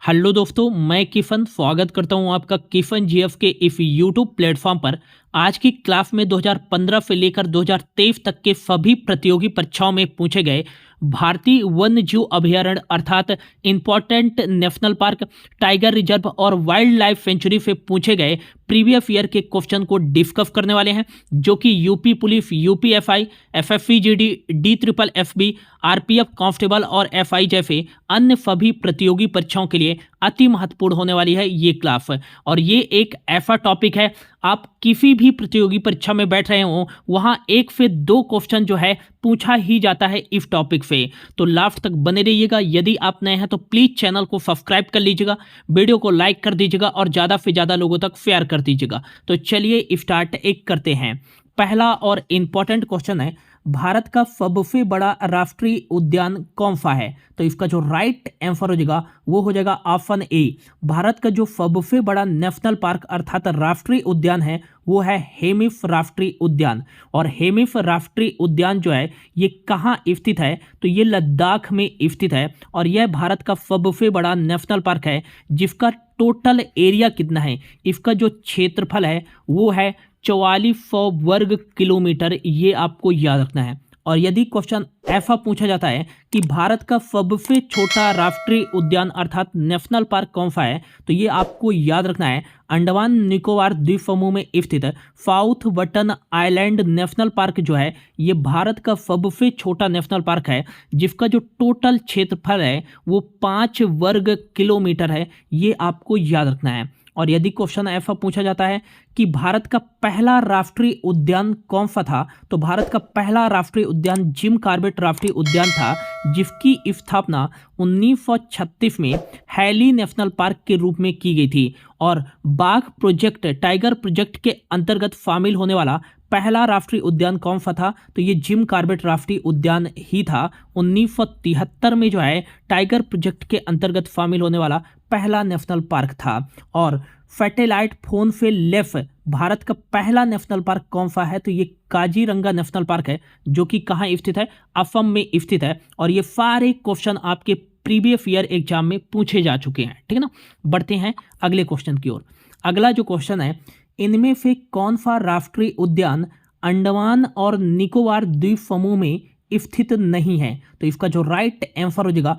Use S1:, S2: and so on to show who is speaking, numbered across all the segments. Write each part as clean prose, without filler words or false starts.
S1: Hello दोस्तों, मैं किफन स्वागत करता हूं आपका किफन जीएफ के इस यूट्यूब प्लेटफॉर्म पर। आज की क्लास में 2015 से लेकर 2023 तक के सभी प्रतियोगी परीक्षाओं में पूछे गए भारतीय वन्य जीव अभयारण्य अर्थात important national park, tiger reserve और वाइल्ड लाइफ सेंचुरी से पूछे गए प्रीवियस ईयर के क्वेश्चन को डिस्कस करने वाले हैं, जो कि UP police, UPFI, FFCGD, D triple FB, RPF constable और एफआई जैसे अन्य सभी प्रतियोगी परीक्षाओं के लिए अति महत्वपूर्ण होने वाली है ये क्लास। और ये एक ऐसा टॉपिक है, आप किसी भी प्रतियोगी परीक्षा में बैठ रहे हो वहां 1 से 2 क्वेश्चन जो है पूछा ही जाता है इस टॉपिक से। तो लास्ट तक बने रहिएगा। यदि आप नए हैं तो प्लीज चैनल को सब्सक्राइब कर लीजिएगा, वीडियो को लाइक कर दीजिएगा और ज़्यादा से ज़्यादा लोगों तक शेयर कर दीजिएगा। तो चलिए स्टार्ट करते हैं। पहला और इम्पॉर्टेंट क्वेश्चन है, भारत का सबसे बड़ा राष्ट्रीय उद्यान कौन सा है? तो इसका जो राइट आंसर हो जाएगा वो हो जाएगा ऑप्शन ए। भारत का जो सबसे बड़ा नेशनल पार्क अर्थात राष्ट्रीय उद्यान है वो है हेमिस राष्ट्रीय उद्यान। और हेमिस राष्ट्रीय उद्यान जो है ये कहाँ स्थित है? तो ये लद्दाख में स्थित है और यह भारत का सबसे बड़ा नेशनल पार्क है, जिसका टोटल एरिया कितना है, इसका जो क्षेत्रफल है वो है 4400 वर्ग किलोमीटर। ये आपको याद रखना है। और यदि क्वेश्चन ऐसा पूछा जाता है कि भारत का सबसे छोटा राष्ट्रीय उद्यान अर्थात नेशनल पार्क कौन सा है, तो ये आपको याद रखना है अंडमान निकोबार द्वीप समूह में स्थित south button island national park जो है ये भारत का सबसे छोटा नेशनल पार्क है, जिसका जो टोटल क्षेत्रफल है वो 5 वर्ग किलोमीटर है। ये आपको याद रखना है। और यदि क्वेश्चन ऐसा पूछा जाता है कि भारत का पहला राष्ट्रीय उद्यान कौन सा था, तो भारत का पहला राष्ट्रीय उद्यान जिम कॉर्बेट राष्ट्रीय उद्यान था, जिसकी स्थापना 1936 में हैली नेशनल पार्क के रूप में की गई थी। और बाघ प्रोजेक्ट, टाइगर प्रोजेक्ट के अंतर्गत शामिल होने वाला पहला राष्ट्रीय उद्यान कौन सा था? तो ये जिम कॉर्बेट राष्ट्रीय उद्यान ही था। 1973 में जो है टाइगर प्रोजेक्ट के अंतर्गत शामिल होने वाला पहला नेशनल पार्क था। और सैटेलाइट फोन से लेफ्ट भारत का पहला नेशनल पार्क कौन सा है? तो ये काजीरंगा नेशनल पार्क है, जो कि कहाँ स्थित है? असम में स्थित है। और ये सारे क्वेश्चन आपके प्रीवियस ईयर एग्जाम में पूछे जा चुके हैं, ठीक है ना। बढ़ते हैं अगले क्वेश्चन की ओर। अगला जो क्वेश्चन है, इनमें से कौन सा राष्ट्रीय उद्यान अंडमान और निकोबार द्वीप समूह में स्थित नहीं है? तो इसका जो राइट आंसर हो जाएगा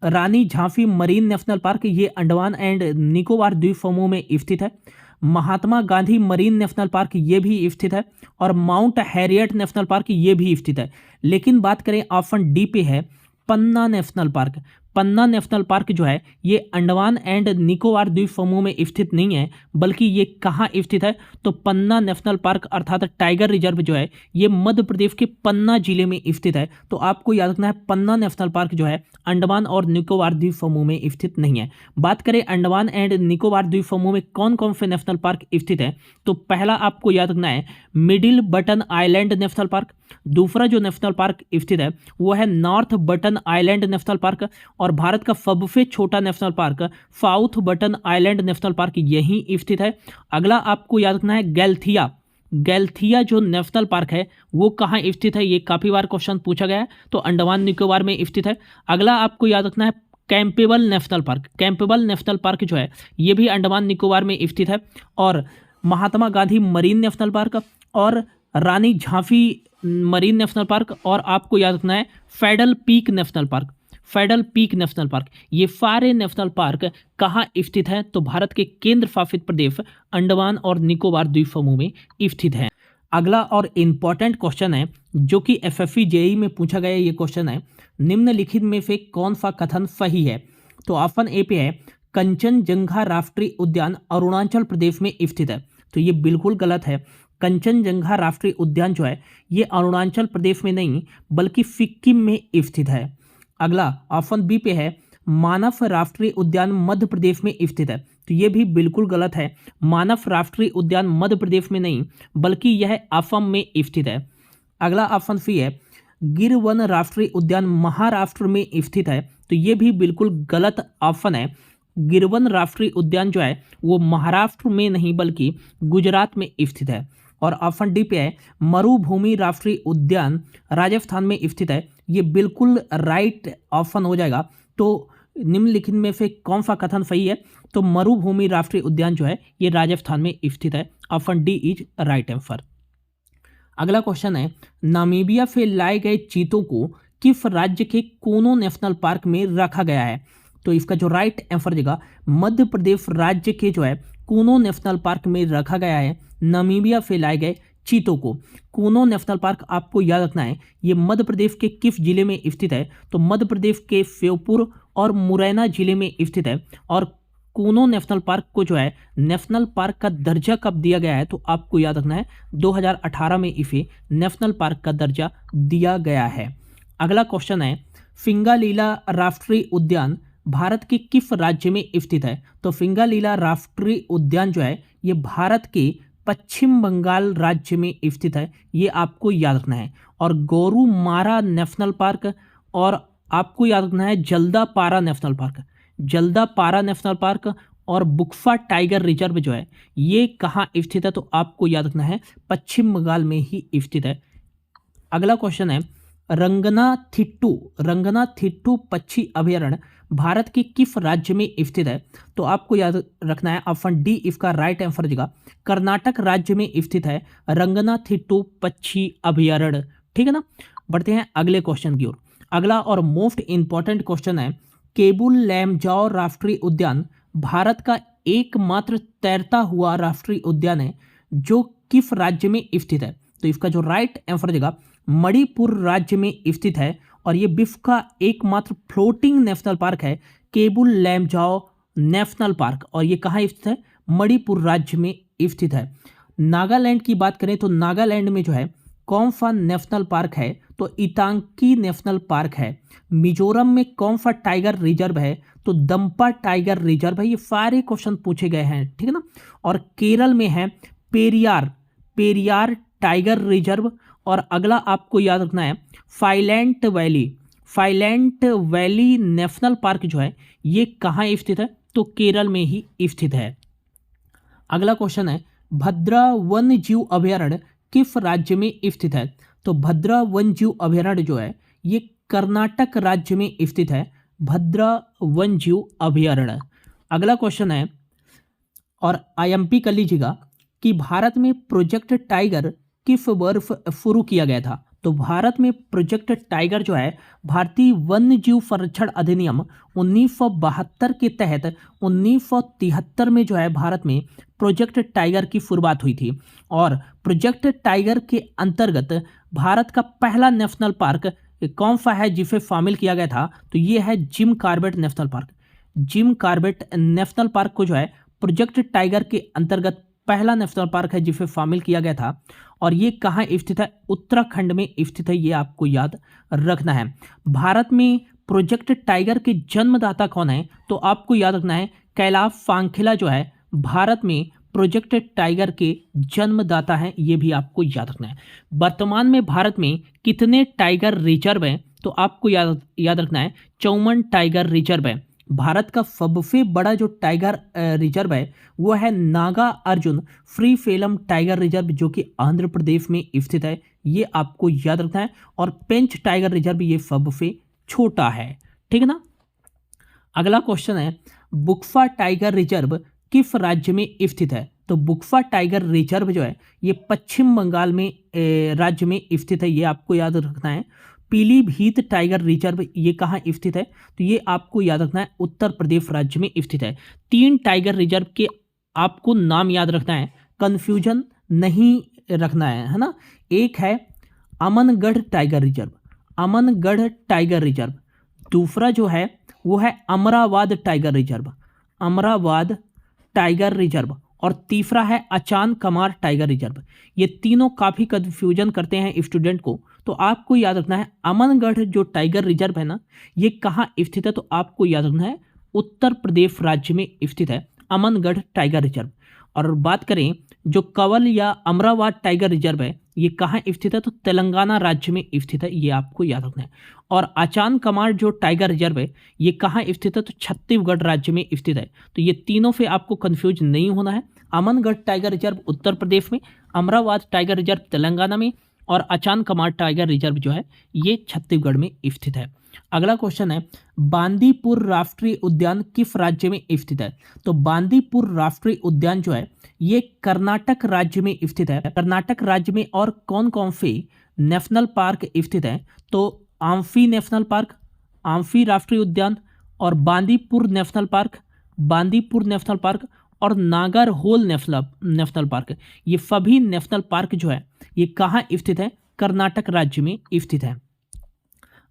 S1: रानी झांसी मरीन नेशनल पार्क, ये अंडमान एंड निकोबार द्वीप समूह में स्थित है। Mahatma Gandhi marine national park ये भी स्थित है। और माउंट हैरियट नेशनल पार्क ये भी स्थित है। लेकिन बात करें ऑप्शन डी पे है पन्ना नेशनल पार्क। पन्ना नेशनल पार्क जो है ये अंडमान एंड निकोबार द्वीप समूह में स्थित नहीं है, बल्कि ये कहाँ स्थित है? तो पन्ना नेशनल पार्क अर्थात टाइगर रिजर्व जो है ये मध्य प्रदेश के पन्ना जिले में स्थित है। तो आपको याद रखना है पन्ना नेशनल पार्क जो है अंडमान और निकोबार द्वीप समूह में स्थित नहीं है। बात करें अंडमान एंड निकोबार द्वीप समूह में कौन कौन से नेशनल पार्क स्थित है, तो पहला आपको याद रखना है middle button island national park. दूसरा जो नेशनल पार्क स्थित है वो है north button island national park. और भारत का सबसे छोटा national park south button island national park यहीं स्थित है। अगला आपको याद रखना है गैलथिया। गैलथिया जो नेशनल पार्क है वो कहाँ स्थित है? ये काफी बार क्वेश्चन पूछा गया है, तो अंडमान निकोबार में स्थित है। अगला आपको याद रखना है Campbell national park. Campbell national park जो है ये भी अंडमान निकोबार में स्थित है। और Mahatma Gandhi marine national park और रानी झांसी मरीन नेशनल पार्क, और आपको याद रखना है federal peak national park. Federal peak national park, ये सारे नेशनल पार्क कहाँ स्थित हैं? तो भारत के केंद्र शासित प्रदेश अंडमान और निकोबार द्वीप समूह में स्थित हैं। अगला और इम्पॉर्टेंट क्वेश्चन है, जो कि एफएफसी जेईई में पूछा गया ये क्वेश्चन है, निम्नलिखित में से कौन सा कथन सही है? तो ऑप्शन ए पे है कंचनजंगा राष्ट्रीय उद्यान अरुणाचल प्रदेश में स्थित है। तो ये बिल्कुल गलत है। कंचनजंगा राष्ट्रीय उद्यान जो है ये अरुणाचल प्रदेश में नहीं बल्कि सिक्किम में स्थित है। अगला ऑप्शन बी पे है मानस राष्ट्रीय उद्यान मध्य प्रदेश में स्थित है। तो ये भी बिल्कुल गलत है। मानस राष्ट्रीय उद्यान मध्य प्रदेश में नहीं बल्कि यह असम में स्थित है। अगला ऑप्शन सी है गिर वन राष्ट्रीय उद्यान महाराष्ट्र में स्थित है। तो ये भी बिल्कुल गलत ऑप्शन है। गिरवन राष्ट्रीय उद्यान जो है वो महाराष्ट्र में नहीं बल्कि गुजरात में स्थित है। और ऑप्शन डी पे है मरुभूमि राष्ट्रीय उद्यान राजस्थान में स्थित है। ये बिल्कुल राइट ऑप्शन हो जाएगा। तो निम्नलिखित में से कौन सा कथन सही है? तो मरुभूमि राष्ट्रीय उद्यान जो है ये राजस्थान में स्थित है। Option D is right answer. अगला क्वेश्चन है, नामीबिया से लाए गए चीतों को किस राज्य के कोनो नेशनल पार्क में रखा गया है? तो इसका जो राइट आंसर देगा मध्य प्रदेश राज्य के जो है कोनो नेशनल पार्क में रखा गया है नामीबिया से लाए गए चीतों को। कोनो नेशनल पार्क आपको याद रखना है ये मध्य प्रदेश के किस जिले में स्थित है? तो मध्य प्रदेश के श्योपुर और मुरैना जिले में स्थित है। और कोनो नेशनल पार्क को जो है नेशनल पार्क का दर्जा कब दिया गया है? तो आपको याद रखना है 2018 में इसे नेशनल पार्क का दर्जा दिया गया है। अगला क्वेश्चन है, सिंगालीला राष्ट्रीय उद्यान भारत के किस राज्य में स्थित है? तो सिंगालीला राष्ट्रीय उद्यान जो है ये भारत के पश्चिम बंगाल राज्य में स्थित है, ये आपको याद रखना है। और गोरुमारा नेशनल पार्क और आपको याद रखना है Jaldapara national park, Jaldapara national park और बुक्सा टाइगर रिजर्व जो है ये कहाँ स्थित है? तो आपको याद रखना है पश्चिम बंगाल में ही स्थित है। अगला क्वेश्चन है, रंगनाथिट्टू पक्षी अभयारण्य भारत के किस राज्य में स्थित है? तो आपको याद रखना है ऑप्शन डी इसका राइट आंसर देगा कर्नाटक राज्य में स्थित है रंगनाथिट्टू पक्षी अभयारण्य। ठीक है ना। बढ़ते हैं अगले क्वेश्चन की ओर। अगला और मोस्ट इंपॉर्टेंट क्वेश्चन है, केबुल लैमजाओ राष्ट्रीय उद्यान भारत का एकमात्र तैरता हुआ राष्ट्रीय उद्यान है जो किस राज्य में स्थित है? तो इसका जो राइट आंसर देगा मणिपुर राज्य में स्थित है। और ये विश्व का एकमात्र फ्लोटिंग नेशनल पार्क है केबुल लैमजाओ नेशनल पार्क। और ये कहाँ स्थित है? मणिपुर राज्य में स्थित है। नागालैंड की बात करें तो नागालैंड में जो है कौन सा नेशनल पार्क है? तो इतांकी नेशनल पार्क है। मिजोरम में कौन सा टाइगर रिजर्व है? तो दम्पा टाइगर रिजर्व है। ये सारे क्वेश्चन पूछे गए हैं, ठीक है ना। और केरल में है पेरियार टाइगर रिजर्व। और अगला आपको याद रखना है साइलेंट वैली नेशनल पार्क जो है ये कहाँ स्थित है? तो केरल में ही स्थित है। अगला क्वेश्चन है, भद्रा वन्य जीव अभयारण्य किस राज्य में स्थित है? तो भद्रा वन्य जीव अभयारण्य जो है ये कर्नाटक राज्य में स्थित है, भद्रा वन्य जीव अभयारण्य। अगला क्वेश्चन है, और आईएमपी कर लीजिएगा कि भारत में प्रोजेक्ट टाइगर किस वर्ष शुरू किया गया था? तो भारत में प्रोजेक्ट टाइगर जो है भारतीय वन्य जीव संरक्षण अधिनियम 1972 के तहत 1973 में जो है भारत में प्रोजेक्ट टाइगर की शुरुआत हुई थी। और प्रोजेक्ट टाइगर के अंतर्गत भारत का पहला नेशनल पार्क कौन सा है जिसे शामिल किया गया था? तो ये है gym Corbett national park. Gym Corbett national park को जो है प्रोजेक्ट टाइगर के अंतर्गत पहला नेशनल पार्क है जिसे शामिल किया गया था। और ये कहाँ स्थित है? उत्तराखंड में स्थित है, ये आपको याद रखना है। भारत में प्रोजेक्ट टाइगर के जन्मदाता कौन है? तो आपको याद रखना है कैलाश सांखिला जो है भारत में प्रोजेक्ट टाइगर के जन्मदाता हैं, ये भी आपको याद रखना है। वर्तमान में भारत में कितने टाइगर रिजर्व हैं? तो आपको याद रखना है 54 टाइगर रिजर्व है। भारत का सबसे बड़ा जो टाइगर रिजर्व है वो है Naga Arjun free phellem tiger reserve जो कि आंध्र प्रदेश में स्थित है, ये आपको याद रखना है। और पेंच टाइगर रिजर्व ये सबसे छोटा है, ठीक है ना। अगला क्वेश्चन है, बुक्सा टाइगर रिजर्व किस राज्य में स्थित है? तो बुक्सा टाइगर रिजर्व जो है ये पश्चिम बंगाल में राज्य में स्थित है, ये आपको याद रखना है। पीलीभीत टाइगर रिजर्व ये कहाँ स्थित है? तो ये आपको याद रखना है उत्तर प्रदेश राज्य में स्थित है। 3 टाइगर रिजर्व के आपको नाम याद रखना है, कंफ्यूजन नहीं रखना है ना। एक है Amangarh tiger reserve, Amangarh tiger reserve. दूसरा जो है वो है अमरावाद टाइगर रिजर्व, अमरावाद टाइगर रिजर्व। और तीसरा है अचान कमार टाइगर रिजर्व। ये तीनों काफ़ी कंफ्यूजन करते हैं स्टूडेंट को, तो आपको याद रखना है अमनगढ़ जो टाइगर रिजर्व है ना ये कहाँ स्थित है? तो आपको याद रखना है उत्तर प्रदेश राज्य में स्थित है अमनगढ़ टाइगर रिजर्व। और बात करें जो कंवल या अमरावाद टाइगर रिजर्व है ये कहाँ स्थित है? तो तेलंगाना राज्य में स्थित है, ये आपको याद रखना है। और अचान कमार जो टाइगर रिजर्व है ये कहाँ स्थित है? तो छत्तीसगढ़ राज्य में स्थित है। तो ये तीनों से आपको कंफ्यूज नहीं होना है। अमनगढ़ टाइगर रिजर्व उत्तर प्रदेश में, अमरावाद टाइगर रिजर्व तेलंगाना में और अचान कमार टाइगर रिजर्व जो है ये छत्तीसगढ़ में स्थित है। अगला क्वेश्चन है, बांदीपुर राष्ट्रीय उद्यान किस राज्य में स्थित है? तो बांदीपुर राष्ट्रीय उद्यान जो है ये कर्नाटक राज्य में स्थित है। कर्नाटक राज्य में और कौन कौन से नेशनल पार्क स्थित है? तो आम्फी नेशनल पार्क, आम्फी राष्ट्रीय उद्यान और Bandipur national park, Bandipur national park और नागरहोल नेशनल पार्क। ये सभी नेशनल पार्क जो है ये कहाँ स्थित है? कर्नाटक राज्य में स्थित है।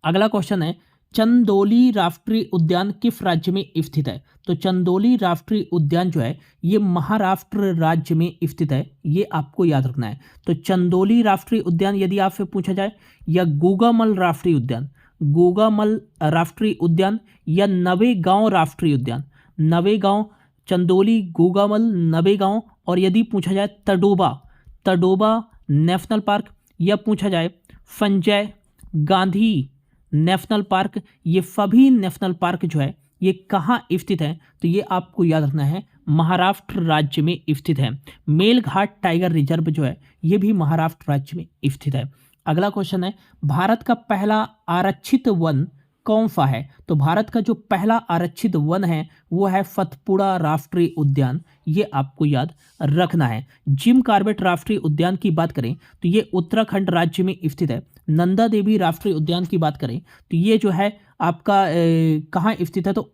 S1: अगला क्वेश्चन है, चंदोली राष्ट्रीय उद्यान किस राज्य में स्थित है? तो चंदोली राष्ट्रीय उद्यान जो है ये महाराष्ट्र राज्य में स्थित है, ये आपको याद रखना है। तो चंदोली राष्ट्रीय उद्यान यदि आपसे पूछा जाए, या गोगामल राष्ट्रीय उद्यान, गोगामल राष्ट्रीय उद्यान या नवेगांव राष्ट्रीय उद्यान, नवेगांव, चंदोली, गोगामल, नवेगांव, और यदि पूछा जाए तडोबा, तडोबा नेशनल पार्क, या पूछा जाए संजय गांधी नेशनल पार्क, ये सभी नेशनल पार्क जो है ये कहाँ स्थित है? तो ये आपको याद रखना है, महाराष्ट्र राज्य में स्थित है। मेलघाट टाइगर रिजर्व जो है ये भी महाराष्ट्र राज्य में स्थित है। अगला क्वेश्चन है, भारत का पहला आरक्षित वन कौन सा है? तो भारत का जो पहला आरक्षित वन है वो है सतपुड़ा राष्ट्रीय उद्यान, ये आपको याद रखना है। जिम कॉर्बेट राष्ट्रीय उद्यान की बात करें तो ये उत्तराखंड राज्य में स्थित है। नंदा देवी राष्ट्रीय उद्यान की बात करें तो ये जो है आपका कहाँ स्थित है? तो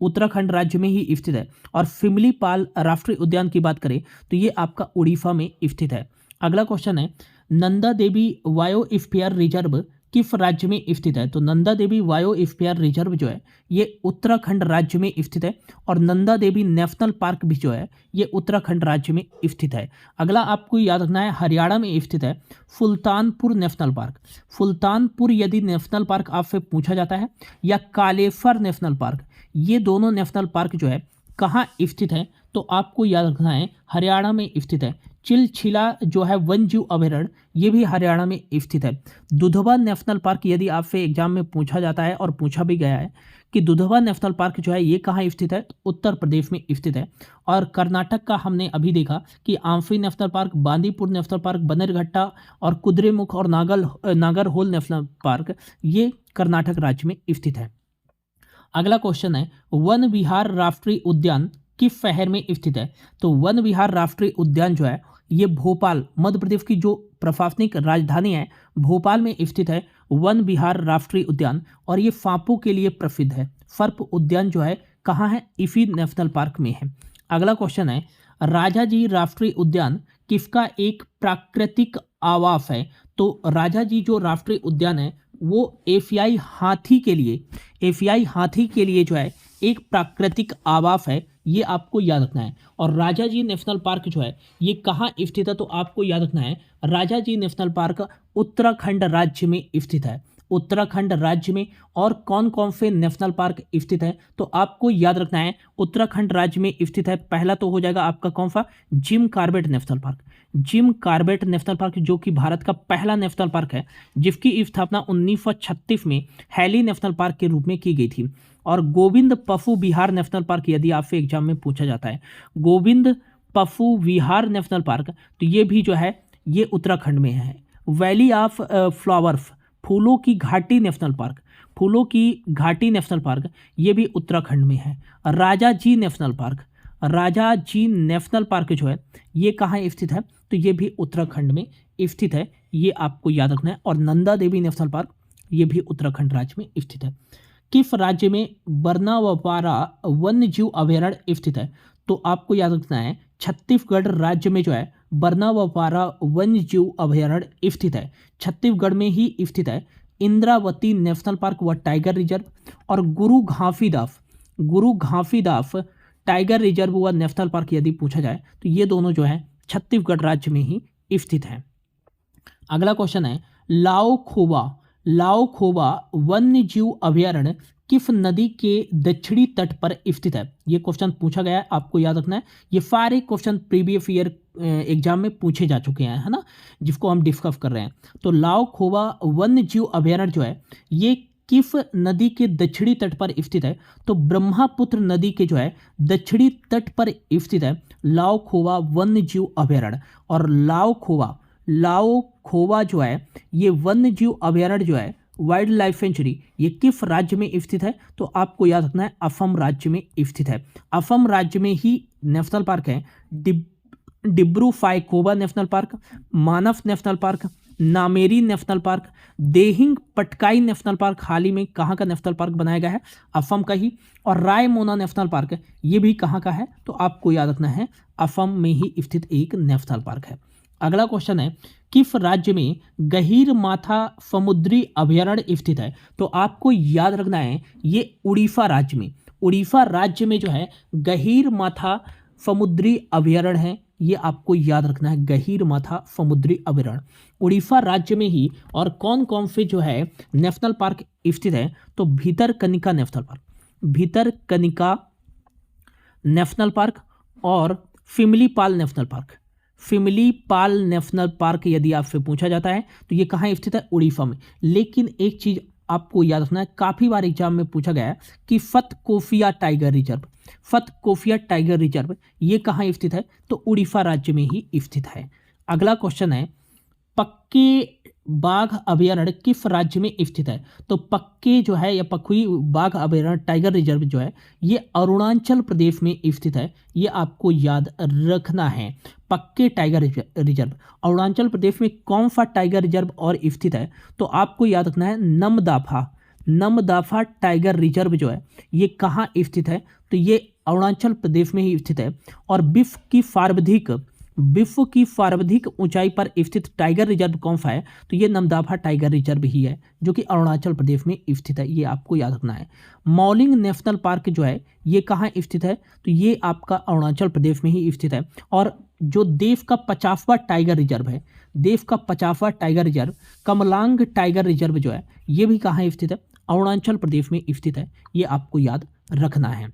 S1: उत्तराखंड राज्य में ही स्थित है। और सिमलीपाल राष्ट्रीय उद्यान की बात करें तो ये आपका उड़ीसा में स्थित है। अगला क्वेश्चन है, नंदा देवी बायोस्फीयर रिजर्व किस राज्य में स्थित है? तो नंदा देवी बायोस्फीयर रिजर्व जो है ये उत्तराखंड राज्य में स्थित है। और नंदा देवी नेशनल पार्क भी जो है ये उत्तराखंड राज्य में स्थित है। अगला आपको याद रखना है, हरियाणा में स्थित है सुल्तानपुर नेशनल पार्क। सुल्तानपुर यदि नेशनल पार्क आपसे पूछा जाता है, या कालेश्वर नेशनल पार्क, ये दोनों नेशनल पार्क जो है कहाँ स्थित है? तो आपको याद रखना है हरियाणा में स्थित है। चिलछिला जो है वन जीव अभयारण्य ये भी हरियाणा में स्थित है। दुधवा नेशनल पार्क यदि आपसे एग्जाम में पूछा जाता है और पूछा भी गया है कि दुधवा नेशनल पार्क जो है ये कहाँ स्थित है? तो उत्तर प्रदेश में स्थित है। और कर्नाटक का हमने अभी देखा कि Anshi national park, Bandipur national park, Bannerghatta और कुद्रेमुख और नागरहोल नेशनल पार्क ये कर्नाटक राज्य में स्थित है। अगला क्वेश्चन है, वन विहार राष्ट्रीय उद्यान किस शहर में स्थित है? तो वन विहार राष्ट्रीय उद्यान जो है ये भोपाल, मध्य प्रदेश की जो प्रशासनिक राजधानी है भोपाल में स्थित है वन विहार राष्ट्रीय उद्यान। और ये सांपों के लिए प्रसिद्ध है। सर्प उद्यान जो है कहाँ है? इसी नेशनल पार्क में है। अगला क्वेश्चन है, राजाजी राष्ट्रीय उद्यान किसका एक प्राकृतिक आवास है? तो राजाजी जो राष्ट्रीय उद्यान है वो एशियाई हाथी के लिए जो है एक प्राकृतिक आवास है, ये आपको याद रखना है। और राजाजी नेशनल पार्क जो है ये कहाँ स्थित है? तो आपको याद रखना है राजाजी नेशनल पार्क उत्तराखंड राज्य में स्थित है। उत्तराखंड राज्य में और कौन कौन से नेशनल पार्क स्थित है? तो आपको याद रखना है उत्तराखंड राज्य में स्थित है। पहला तो हो जाएगा आपका कौन सा? Gym Corbett national park. Gym Corbett national park जो कि भारत का पहला नेशनल पार्क है, जिसकी स्थापना 1936 में हैली नेशनल पार्क के रूप में की गई थी। और गोविंद पशु विहार नेशनल पार्क यदि आपसे एग्जाम में पूछा जाता है, गोविंद पशु विहार नेशनल पार्क, तो ये भी जो है ये उत्तराखंड में है। वैली ऑफ फ्लावर्स, फूलों की घाटी नेशनल पार्क, फूलों की घाटी नेशनल पार्क ये भी उत्तराखंड में है। Rajaji national park, Rajaji national park जो है ये कहाँ स्थित है? तो ये भी उत्तराखंड में स्थित है, ये आपको याद रखना है। और नंदा देवी नेशनल पार्क ये भी उत्तराखंड राज्य में स्थित है। किस राज्य में बर्नावापारा वन्य जीव अभयारण्य स्थित है? तो आपको याद रखना है छत्तीसगढ़ राज्य में जो है बर्नावापारा वन्य जीव अभयारण्य स्थित है, छत्तीसगढ़ में ही स्थित है। इंद्रावती नेशनल पार्क व टाइगर रिजर्व और गुरु घासीदास टाइगर रिजर्व व नेशनल पार्क यदि पूछा जाए तो ये दोनों जो है छत्तीसगढ़ राज्य में ही स्थित है। अगला क्वेश्चन है, लाओ खोबा वन्य जीव अभयारण्य किस नदी के दक्षिणी तट पर स्थित है? ये क्वेश्चन पूछा गया है, आपको याद रखना है। ये सारे क्वेश्चन प्रीवियस ईयर एग्जाम में पूछे जा चुके हैं, है ना, जिसको हम डिस्कस कर रहे हैं। तो लाओ खोबा वन्य जीव अभयारण्य जो है ये किस नदी के दक्षिणी तट पर स्थित है? तो ब्रह्मपुत्र नदी के जो है दक्षिणी तट पर स्थित है लाओ खोबा वन्य जीव अभयारण्य। और लाओ खोबा जो है ये वन्य जीव अभयारण्य जो है वाइल्ड लाइफ सेंचुरी ये किस राज्य में स्थित है? तो आपको याद रखना है असम राज्य में स्थित है। असम राज्य में ही नेशनल पार्क है Dibru Saikhowa national park, Manas national park, Nameri national park, Dehing Patkai national park हाल ही में कहाँ का नेशनल पार्क बनाया गया है? असम का ही। और रायमोना नेशनल पार्क ये भी कहाँ का है? तो आपको याद रखना है असम में ही स्थित एक नेशनल पार्क है। अगला क्वेश्चन है किस राज्य में गहीर माथा समुद्री अभयारण्य स्थित है? तो आपको याद रखना है ये उड़ीसा राज्य में, उड़ीसा राज्य में जो है गहीर माथा समुद्री अभयारण्य है। ये आपको याद रखना है गहीर माथा समुद्री अभयारण्य उड़ीसा राज्य में ही। और कौन कौन से जो है नेशनल पार्क स्थित है? तो Bhitarkanika national park, Bhitarkanika national park और Simlipal national park, Simlipal national park यदि आपसे पूछा जाता है तो ये कहाँ स्थित है? उड़ीसा में। लेकिन एक चीज आपको याद रखना है, काफी बार एग्जाम में पूछा गया है कि सतकोफिया टाइगर रिजर्व, सतकोफिया टाइगर रिजर्व ये कहाँ स्थित है? तो उड़ीसा राज्य में ही स्थित है। अगला क्वेश्चन है पक्के बाघ अभयारण्य किस राज्य में स्थित है? तो पक्के जो है या पखुई बाघ अभयारण्य टाइगर रिजर्व जो है ये अरुणाचल प्रदेश में स्थित है। ये आपको याद रखना है। पक्के टाइगर रिजर्व अरुणाचल प्रदेश में कौन सा टाइगर रिजर्व और स्थित है? तो आपको याद रखना है नमदाफा, नमदाफा टाइगर रिजर्व जो है ये कहाँ स्थित है? तो ये अरुणाचल प्रदेश में ही स्थित है। और विश्व की सर्वाधिक ऊंचाई पर स्थित टाइगर रिजर्व कौन सा है? तो ये नमदाफा टाइगर रिजर्व ही है जो कि अरुणाचल प्रदेश में स्थित है। ये आपको याद रखना है। मौलिंग नेशनल पार्क जो है ये कहाँ स्थित है? तो ये आपका अरुणाचल प्रदेश में ही स्थित है। और जो देश का 50वां टाइगर रिजर्व है, देश का 50वां tiger reserve Kamlang tiger reserve जो है ये भी कहाँ स्थित है? अरुणाचल प्रदेश में स्थित है। ये आपको याद रखना है।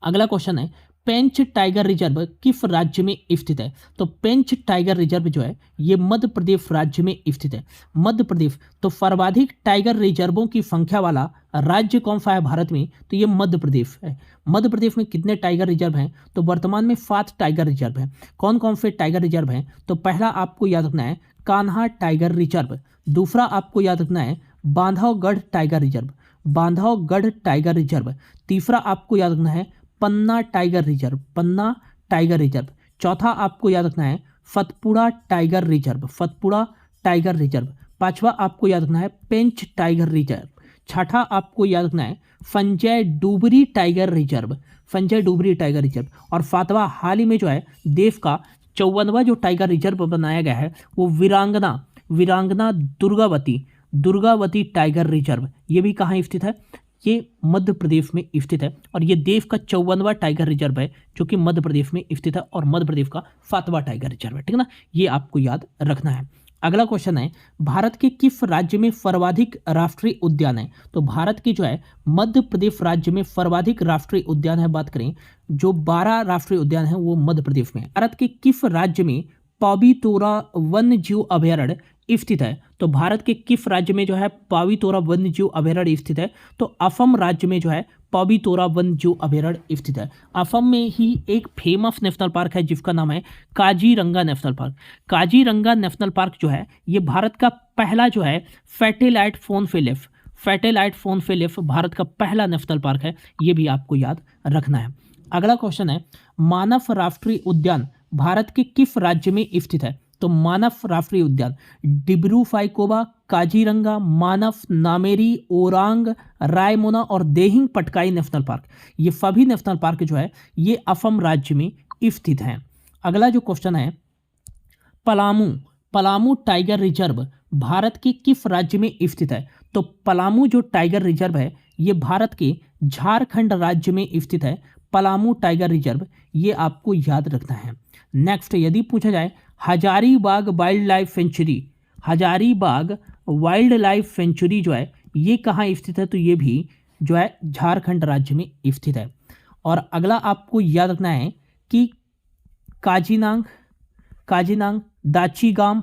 S1: अगला क्वेश्चन है पेंच टाइगर रिजर्व किस राज्य में स्थित है? तो पेंच टाइगर रिजर्व जो है ये मध्य प्रदेश राज्य में स्थित है। मध्य प्रदेश तो सर्वाधिक टाइगर रिजर्वों की संख्या वाला राज्य कौन सा है भारत में? तो ये मध्य प्रदेश है। मध्य प्रदेश में कितने टाइगर रिजर्व हैं? तो वर्तमान में 7 टाइगर रिजर्व हैं। कौन कौन से टाइगर रिजर्व हैं? तो पहला आपको याद रखना है कान्हा टाइगर रिजर्व, दूसरा आपको याद रखना है Bandhavgarh tiger reserve, Bandhavgarh tiger reserve, तीसरा आपको याद रखना है पन्ना tiger reserve, Panna tiger reserve, चौथा आपको याद रखना है Satpura tiger reserve, Satpura tiger reserve, पांचवा आपको याद रखना है पेंच टाइगर रिजर्व, छठा आपको याद रखना है Sanjay Dhubri tiger reserve, Sanjay Dhubri tiger reserve, और सातवां हाल ही में जो है देश का 54वां जो टाइगर रिजर्व बनाया गया है वो वीरांगना दुर्गावती टाइगर रिजर्व। ये भी कहाँ स्थित है? ये मध्य प्रदेश में स्थित है। और ये देश का 54वां टाइगर रिजर्व है जो कि मध्य प्रदेश में स्थित है और मध्य प्रदेश का 7वां टाइगर रिजर्व है। ठीक है ना, ये आपको याद रखना है। अगला क्वेश्चन है भारत के किस राज्य में सर्वाधिक राष्ट्रीय उद्यान है? तो भारत के जो है मध्य प्रदेश राज्य में सर्वाधिक राष्ट्रीय उद्यान है। बात करें जो 12 राष्ट्रीय उद्यान है वो मध्य प्रदेश में है। भारत के किस राज्य में पावितोरा वन्य जीव अभयारण्य स्थित है? तो भारत के किस राज्य में जो है पावितोरा वन्य जीव अभयारण्य स्थित है? तो असम राज्य में जो है पावितोरा वन्य जीव अभयारण्य स्थित है। असम में ही एक फेमस नेशनल पार्क है जिसका नाम है Kaziranga national park. Kaziranga national park जो है ये भारत का पहला जो है सैटेलाइट फोन पे लेफ्ट भारत का पहला नेशनल पार्क है। ये भी आपको याद रखना है। अगला क्वेश्चन है मानस राष्ट्रीय उद्यान भारत के किस राज्य में स्थित है? तो मानस राष्ट्रीय उद्यान डिब्रू साइखोवा, काजीरंगा, मानस, नामेरी, ओरांग, रायमोना और देहिंग पटकाई नेशनल पार्क, ये सभी नेशनल पार्क जो है ये असम राज्य में स्थित हैं। अगला जो क्वेश्चन है पलामू टाइगर रिजर्व भारत के किस राज्य में स्थित है? तो पलामू जो टाइगर रिजर्व है ये भारत के झारखंड राज्य में स्थित है। पलामू टाइगर रिजर्व ये आपको याद रखना है। नेक्स्ट यदि पूछा जाए हजारीबाग वाइल्ड लाइफ सेंचुरी जो है ये कहाँ स्थित है? तो ये भी जो है झारखंड राज्य में स्थित है। और अगला आपको याद रखना है कि काजीनांग, दाचीगाम,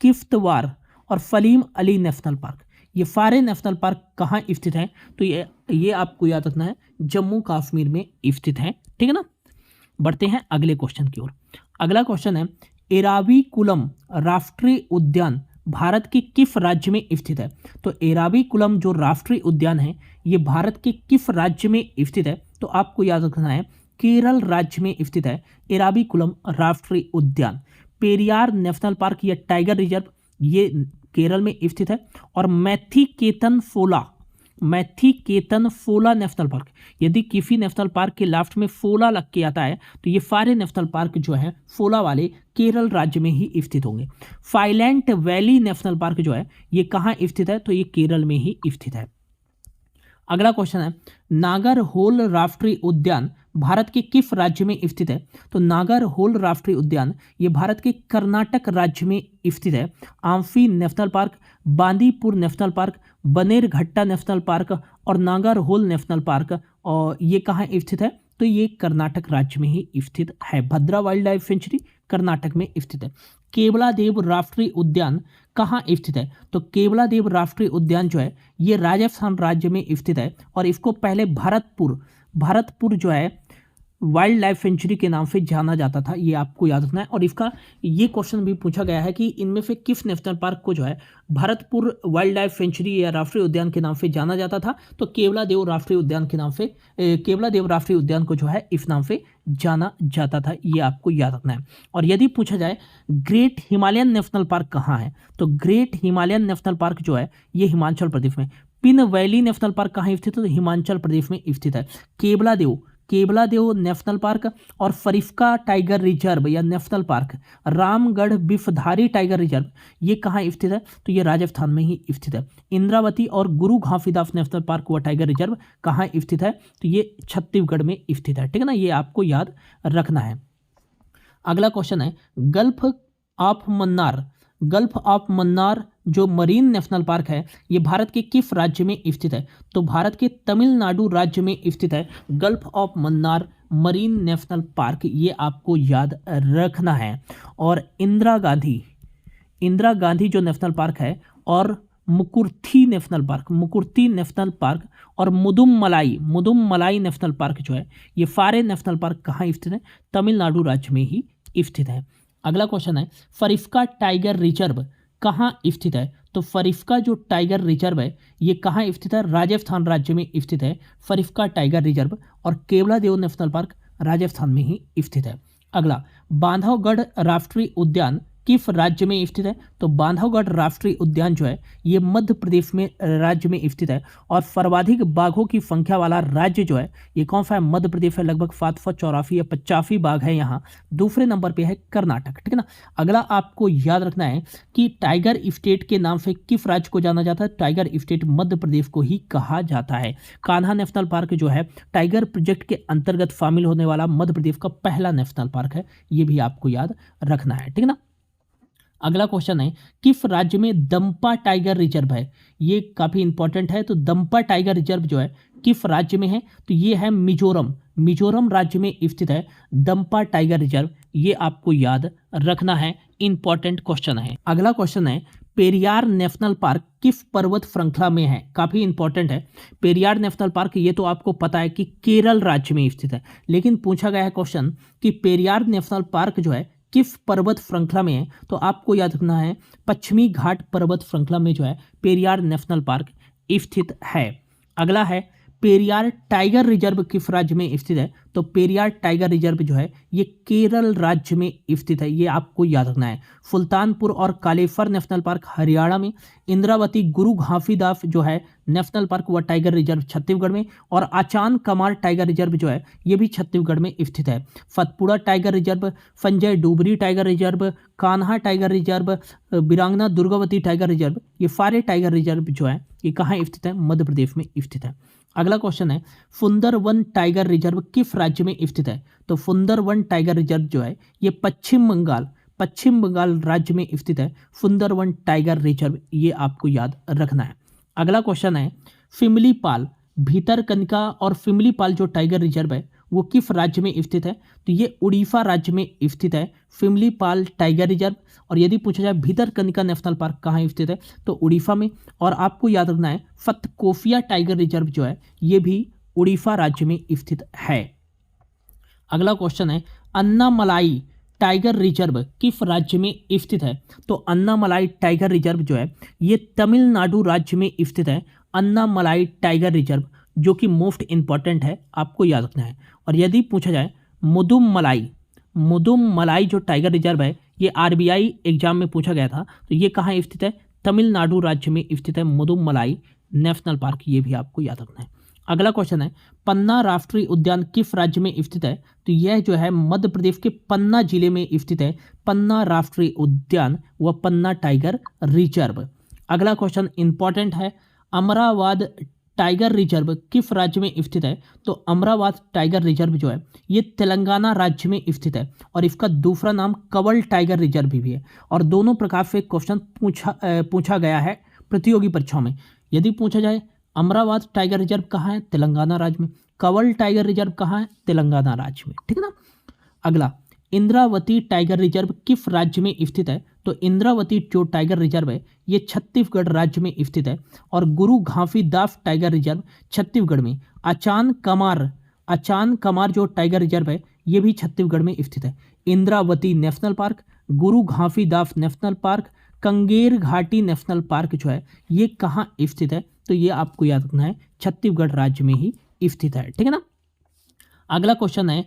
S1: किफ्तवार और सलीम अली नेशनल पार्क, ये सारे नेशनल पार्क कहाँ स्थित हैं? तो ये आपको याद रखना है जम्मू कश्मीर में स्थित हैं। ठीक है ना, बढ़ते हैं अगले क्वेश्चन की ओर। अगला क्वेश्चन है एराविकुलम राष्ट्रीय उद्यान भारत के किस राज्य में स्थित है? तो एराविकुलम जो राष्ट्रीय उद्यान है ये भारत के किस राज्य में स्थित है? तो आपको याद रखना है केरल राज्य में स्थित है एराविकुलम राष्ट्रीय उद्यान। पेरियार नेशनल पार्क या टाइगर रिजर्व ये केरल में स्थित है। और मैथीकेतन फोला नेशनल पार्क, यदि किसी नेशनल पार्क के लास्ट में फोला लग के आता है तो ये सारे नेशनल पार्क जो है फोला वाले केरल राज्य में ही स्थित होंगे। साइलेंट वैली नेशनल पार्क जो है ये कहाँ स्थित है? तो ये केरल में ही स्थित है। अगला क्वेश्चन है नागरहोल राष्ट्रीय उद्यान भारत के किस राज्य में स्थित है? तो नागरहोल राष्ट्रीय उद्यान ये भारत के कर्नाटक राज्य में स्थित है। Anshi national park, Bandipur national park, Bannerghatta national park और नागरहोल नेशनल पार्क और ये कहाँ स्थित है? तो ये कर्नाटक राज्य में ही स्थित है। भद्रा वाइल्ड लाइफ सेंचुरी कर्नाटक में स्थित है। केवलादेव राष्ट्रीय उद्यान कहाँ स्थित है? तो केवलादेव राष्ट्रीय उद्यान जो है ये राजस्थान राज्य में स्थित है और इसको पहले भरतपुर जो है वाइल्ड लाइफ सेंचुरी के नाम से जाना जाता था, ये आपको याद रखना है। और इसका ये क्वेश्चन भी पूछा गया है कि इनमें से किस नेशनल पार्क को जो है भरतपुर वाइल्ड लाइफ सेंचुरी या राष्ट्रीय उद्यान के नाम से जाना जाता था? तो केवलादेव राष्ट्रीय उद्यान के नाम से केवलादेव राष्ट्रीय उद्यान को जो है इस नाम से जाना जाता था, ये आपको याद रखना है। और यदि पूछा जाए ग्रेट हिमालयन नेशनल पार्क कहाँ है? तो ग्रेट हिमालयन नेशनल पार्क जो है ये हिमाचल प्रदेश में। पिन वैली नेशनल पार्क कहाँ स्थित है? तो हिमाचल प्रदेश में स्थित है। केवलादेव नेशनल पार्क और फरिश्का टाइगर रिजर्व या national park, Ramgarh Vishdhari tiger reserve ये कहाँ स्थित है? तो ये राजस्थान में ही स्थित है। इंद्रावती और गुरु घासीदास नेशनल पार्क व टाइगर रिजर्व कहाँ स्थित है? तो ये छत्तीसगढ़ में स्थित है। ठीक है ना, ये आपको याद रखना है। अगला क्वेश्चन है गल्फ ऑफ मन्नार जो मरीन नेशनल पार्क है ये भारत के किस राज्य में स्थित है? तो भारत के तमिलनाडु राज्य में स्थित है gulf of Mannar marine national park, ये आपको याद रखना है। और इंदिरा गांधी जो नेशनल पार्क है और मुकुर्थी नेशनल पार्क और मुदुमलाई नेशनल पार्क जो है ये सारे नेशनल पार्क कहाँ स्थित है? तमिलनाडु राज्य में ही स्थित है। अगला क्वेश्चन है फरिश्का टाइगर रिजर्व कहाँ स्थित है? तो फरिश्का जो टाइगर रिजर्व है ये कहाँ स्थित है? राजस्थान राज्य में स्थित है फरिश्का टाइगर रिजर्व। और केवलादेव नेशनल पार्क राजस्थान में ही स्थित है। अगला बांधवगढ़ राष्ट्रीय उद्यान किस राज्य में स्थित है? तो बांधवगढ़ राष्ट्रीय उद्यान जो है ये मध्य प्रदेश में राज्य में स्थित है। और सर्वाधिक बाघों की संख्या वाला राज्य जो है ये कौन सा है? मध्य प्रदेश है, लगभग 784 या 85 बाघ है यहाँ। दूसरे नंबर पे है कर्नाटक। ठीक है ना। अगला आपको याद रखना है कि टाइगर स्टेट के नाम से किस राज्य को जाना जाता है? टाइगर स्टेट मध्य प्रदेश को ही कहा जाता है। कान्हा नेशनल पार्क जो है टाइगर प्रोजेक्ट के अंतर्गत शामिल होने वाला मध्य प्रदेश का पहला नेशनल पार्क है, ये भी आपको याद रखना है। ठीक है ना। अगला क्वेश्चन है किस राज्य में दंपा टाइगर रिजर्व है? ये काफी इंपॉर्टेंट है। तो दंपा टाइगर रिजर्व जो है किस राज्य में है? तो ये है मिजोरम राज्य में स्थित है दंपा टाइगर रिजर्व, ये आपको याद रखना है, इंपॉर्टेंट क्वेश्चन है। अगला क्वेश्चन है पेरियार नेशनल पार्क किस पर्वत श्रृंखला में है? काफी इंपॉर्टेंट है। पेरियार नेशनल पार्क ये तो आपको पता है कि केरल राज्य में स्थित है, लेकिन पूछा गया है क्वेश्चन कि पेरियार नेशनल पार्क जो है किस पर्वत श्रृंखला में है? तो आपको याद रखना है पश्चिमी घाट पर्वत श्रृंखला में जो है पेरियार नेशनल पार्क स्थित है। अगला है पेरियार टाइगर रिजर्व किस राज्य में स्थित है? तो पेरियार टाइगर रिजर्व जो है ये केरल राज्य में स्थित है, ये आपको याद रखना है। सुल्तानपुर और कालेसर नेशनल पार्क हरियाणा में, इंद्रावती गुरु घासीदास जो है नेशनल पार्क व टाइगर रिजर्व छत्तीसगढ़ में, और आचान कमार टाइगर रिजर्व जो है ये भी छत्तीसगढ़ में स्थित है। Satpura tiger reserve, Sanjay Dubri tiger reserve, Kanha tiger reserve, Veerangana Durgavati tiger reserve, ये सारे टाइगर रिजर्व जो है ये कहाँ स्थित है? मध्य प्रदेश में स्थित है। अगला क्वेश्चन है सुंदरवन टाइगर रिजर्व किस राज्य में स्थित है? तो सुंदरवन टाइगर रिजर्व जो है ये पश्चिम बंगाल राज्य में स्थित है सुंदरवन टाइगर रिजर्व, ये आपको याद रखना है। अगला क्वेश्चन है सिमलीपाल, भीतरकनिका और सिमलीपाल जो टाइगर रिजर्व है वो किस राज्य में स्थित है? तो ये उड़ीसा राज्य में स्थित है सिमलीपाल टाइगर रिजर्व। और यदि पूछा जाए भीतरकनिका नेशनल पार्क कहाँ स्थित है? तो उड़ीसा में। और आपको याद रखना है सतकोफिया टाइगर रिजर्व जो है ये भी उड़ीसा राज्य में स्थित है। अगला क्वेश्चन है अन्नामलाई टाइगर रिजर्व किस राज्य में स्थित है? तो अन्नामलाई टाइगर रिजर्व जो है ये तमिलनाडु राज्य में स्थित है। अन्नामलाई टाइगर रिजर्व जो कि मोस्ट इंपॉर्टेंट है, आपको याद रखना है। और यदि पूछा जाए मुदुमलाई जो टाइगर रिजर्व है ये आरबीआई एग्जाम में पूछा गया था, तो ये कहाँ स्थित है? तमिलनाडु राज्य में स्थित है मुदुमलाई नेशनल पार्क, ये भी आपको याद रखना है। अगला क्वेश्चन है पन्ना राष्ट्रीय उद्यान किस राज्य में स्थित है? तो यह जो है मध्य प्रदेश के पन्ना जिले में स्थित है पन्ना राष्ट्रीय उद्यान व पन्ना टाइगर रिजर्व। अगला क्वेश्चन इंपॉर्टेंट है, अमरावती टाइगर रिजर्व किस राज्य में स्थित है? तो अमरावती टाइगर रिजर्व जो है ये तेलंगाना राज्य में स्थित है और इसका दूसरा नाम कवल टाइगर रिजर्व भी है। और दोनों प्रकार से क्वेश्चन पूछा गया है प्रतियोगी परीक्षाओं में। यदि पूछा जाए अमरावती टाइगर रिजर्व कहाँ है? तेलंगाना राज्य में। कवल टाइगर रिजर्व कहाँ है? तेलंगाना राज्य में, ठीक है ना। अगला, इंद्रावती टाइगर रिजर्व किस राज्य में स्थित है? तो इंद्रावती जो टाइगर रिजर्व है ये छत्तीसगढ़ राज्य में स्थित है। और गुरु घासीदास टाइगर रिजर्व छत्तीसगढ़ में। अचान कमार जो टाइगर रिजर्व है ये भी छत्तीसगढ़ में स्थित है। इंद्रावती नेशनल पार्क, गुरु घासीदास नेशनल पार्क, कंगेर घाटी नेशनल पार्क जो है ये कहाँ स्थित है? तो ये आपको याद रखना है छत्तीसगढ़ राज्य में ही स्थित है, ठीक है ना। अगला क्वेश्चन है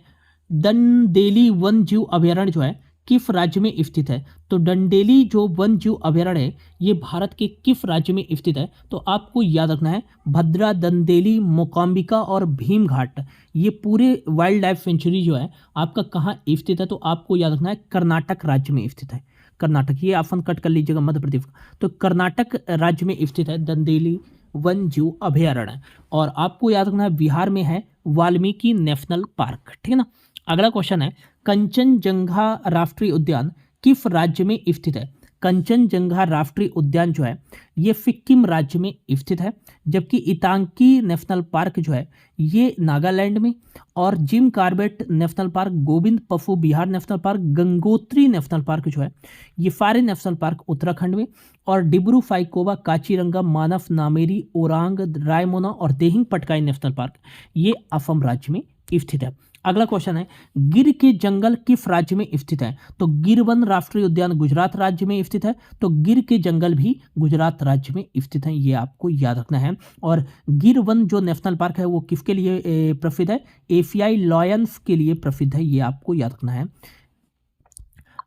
S1: डंडेली वन जीव अभयारण्य जो है किस राज्य में स्थित है? तो डंडेली जो वन जीव अभयारण्य है ये भारत के किस राज्य में स्थित है? तो आपको याद रखना है भद्रा, दंडेली, मोकाम्बिका और भीमघाट, ये पूरे वाइल्ड लाइफ सेंचुरी जो है आपका कहाँ स्थित है? तो आपको याद रखना है कर्नाटक राज्य में स्थित है। कर्नाटक, ये ऑप्शन कट कर लीजिएगा मध्य प्रदेश का। तो कर्नाटक राज्य में स्थित है दंडेली वन जीव अभयारण्य। और आपको याद रखना है बिहार में है वाल्मीकि नेशनल पार्क, ठीक है ना। अगला क्वेश्चन है कंचनजंगा राष्ट्रीय उद्यान किस राज्य में स्थित है? कंचनजंगा राष्ट्रीय उद्यान जो है ये सिक्किम राज्य में स्थित है। जबकि इतांकी नेशनल पार्क जो है ये नागालैंड में। और Jim Corbett national park, Govind Pashu Vihar national park, Gangotri national park जो है ये सारे नेशनल पार्क उत्तराखंड में। और डिब्रू साइखोवा, काचीरंगा, मानस, नामेरी, ओरांग, रायमोना और देहिंग पटकाई नेशनल पार्क ये असम राज्य में स्थित है। अगला क्वेश्चन है गिर के जंगल किस राज्य में स्थित है? तो गिर वन राष्ट्रीय उद्यान गुजरात राज्य में स्थित है। तो गिर के जंगल भी गुजरात राज्य में स्थित है, ये आपको याद रखना है। और गिर वन जो नेशनल पार्क है वो किसके लिए प्रसिद्ध है? एशियाई लॉयंस के लिए प्रसिद्ध है, ये आपको याद रखना है।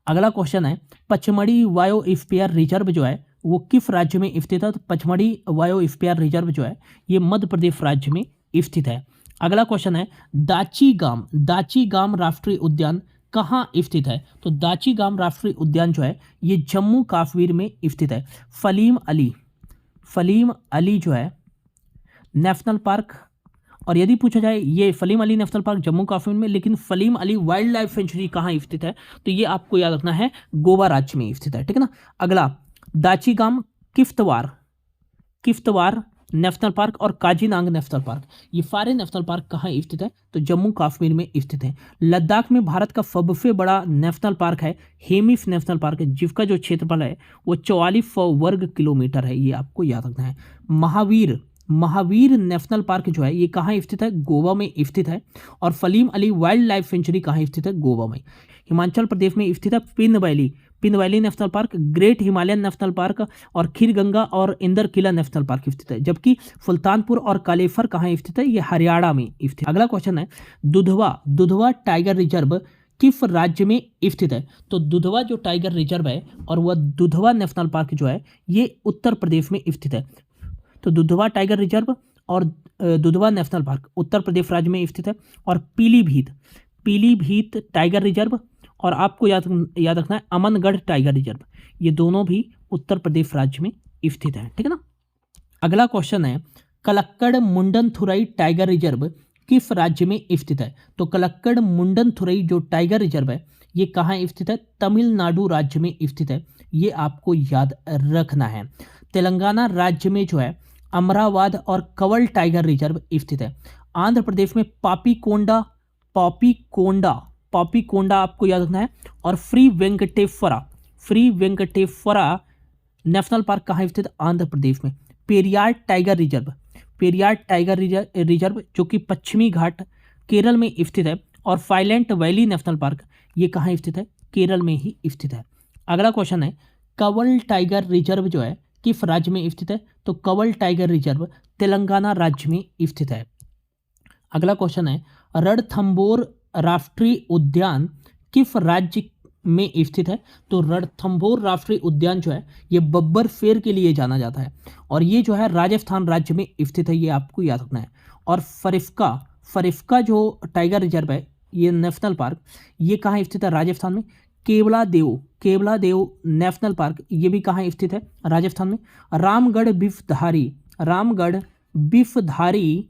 S1: अगला क्वेश्चन है पचमढ़ी बायोस्फीयर रिजर्व जो है वो किस राज्य में स्थित है? तो पचमढ़ी बायोस्फीयर रिजर्व जो है ये मध्य प्रदेश राज्य में स्थित है। अगला क्वेश्चन है दाची गाम राष्ट्रीय उद्यान कहाँ स्थित है? तो दाची गाम राष्ट्रीय उद्यान जो है ये जम्मू कश्मीर में स्थित है। फलीम अली जो है नेशनल पार्क। और यदि पूछा जाए ये फलीम अली नेशनल पार्क जम्मू कश्मीर में, लेकिन फलीम अली वाइल्ड लाइफ सेंचुरी कहाँ स्थित है? तो ये आपको याद रखना है गोवा राज्य में स्थित है, ठीक है ना। अगला दाचीगाम किश्तवाड़ नेशनल पार्क और काजीनांग नेशनल पार्क, ये सारे नेशनल पार्क कहाँ स्थित है? तो जम्मू कश्मीर में स्थित है। लद्दाख में भारत का सबसे बड़ा नेशनल पार्क है हेमिस नेशनल पार्क, जिसका जो क्षेत्रफल है वो 4400 वर्ग किलोमीटर है, ये आपको याद रखना है। महावीर नेशनल पार्क जो है ये कहाँ स्थित है? गोवा में स्थित है। और फलीम अली वाइल्ड लाइफ सेंचुरी कहाँ स्थित है? गोवा में। हिमाचल प्रदेश में स्थित है pin valley national park, great Himalayan national park और खीरगंगा और इंदर किला नेशनल पार्क स्थित है। जबकि सुल्तानपुर और कालेफर कहाँ स्थित है? ये हरियाणा में स्थित। अगला क्वेश्चन है दुधवा टाइगर रिजर्व किस राज्य में स्थित है? तो दुधवा जो टाइगर रिजर्व है और वह दुधवा नेशनल पार्क जो है ये उत्तर प्रदेश में स्थित है। तो दुधवा टाइगर रिजर्व और दुधवा नेशनल पार्क उत्तर प्रदेश राज्य में स्थित है। और पीलीभीत टाइगर रिजर्व और आपको याद रखना है अमनगढ़ टाइगर रिजर्व, ये दोनों भी उत्तर प्रदेश राज्य में स्थित है, ठीक है ना। अगला क्वेश्चन है कलक्कड़ मुंडनथुरई टाइगर रिजर्व किस राज्य में स्थित है? तो कलक्कड़ मुंडनथुरई जो टाइगर रिजर्व है ये कहाँ स्थित है? तमिलनाडु राज्य में स्थित है, ये आपको याद रखना है। तेलंगाना राज्य में जो है अमरावती और कवल टाइगर रिजर्व स्थित है। आंध्र प्रदेश में पापीकोंडा आपको याद रखना है। और फ्री वेंकटेश्वरा नेशनल पार्क कहाँ स्थित? आंध्र प्रदेश में। पेरियार टाइगर रिजर्व जो कि पश्चिमी घाट केरल में स्थित है। और साइलेंट वैली नेशनल पार्क ये कहाँ स्थित है? केरल में ही स्थित है। अगला क्वेश्चन है, कंवल टाइगर रिजर्व जो है किस राज्य में स्थित है? तो कंवल टाइगर रिजर्व तेलंगाना राज्य में स्थित है। अगला क्वेश्चन है, रणथंभौर राष्ट्रीय उद्यान किस राज्य में स्थित है? तो रणथंभौर राष्ट्रीय उद्यान जो है ये बब्बर शेर के लिए जाना जाता है और ये जो है राजस्थान राज्य में स्थित है, ये आपको याद रखना है। और फरिश्का जो टाइगर रिजर्व है, ये नेशनल पार्क, ये कहाँ स्थित है? राजस्थान में। केवलादेव नेशनल पार्क, ये भी कहाँ स्थित है? राजस्थान में। रामगढ़ बिफधारी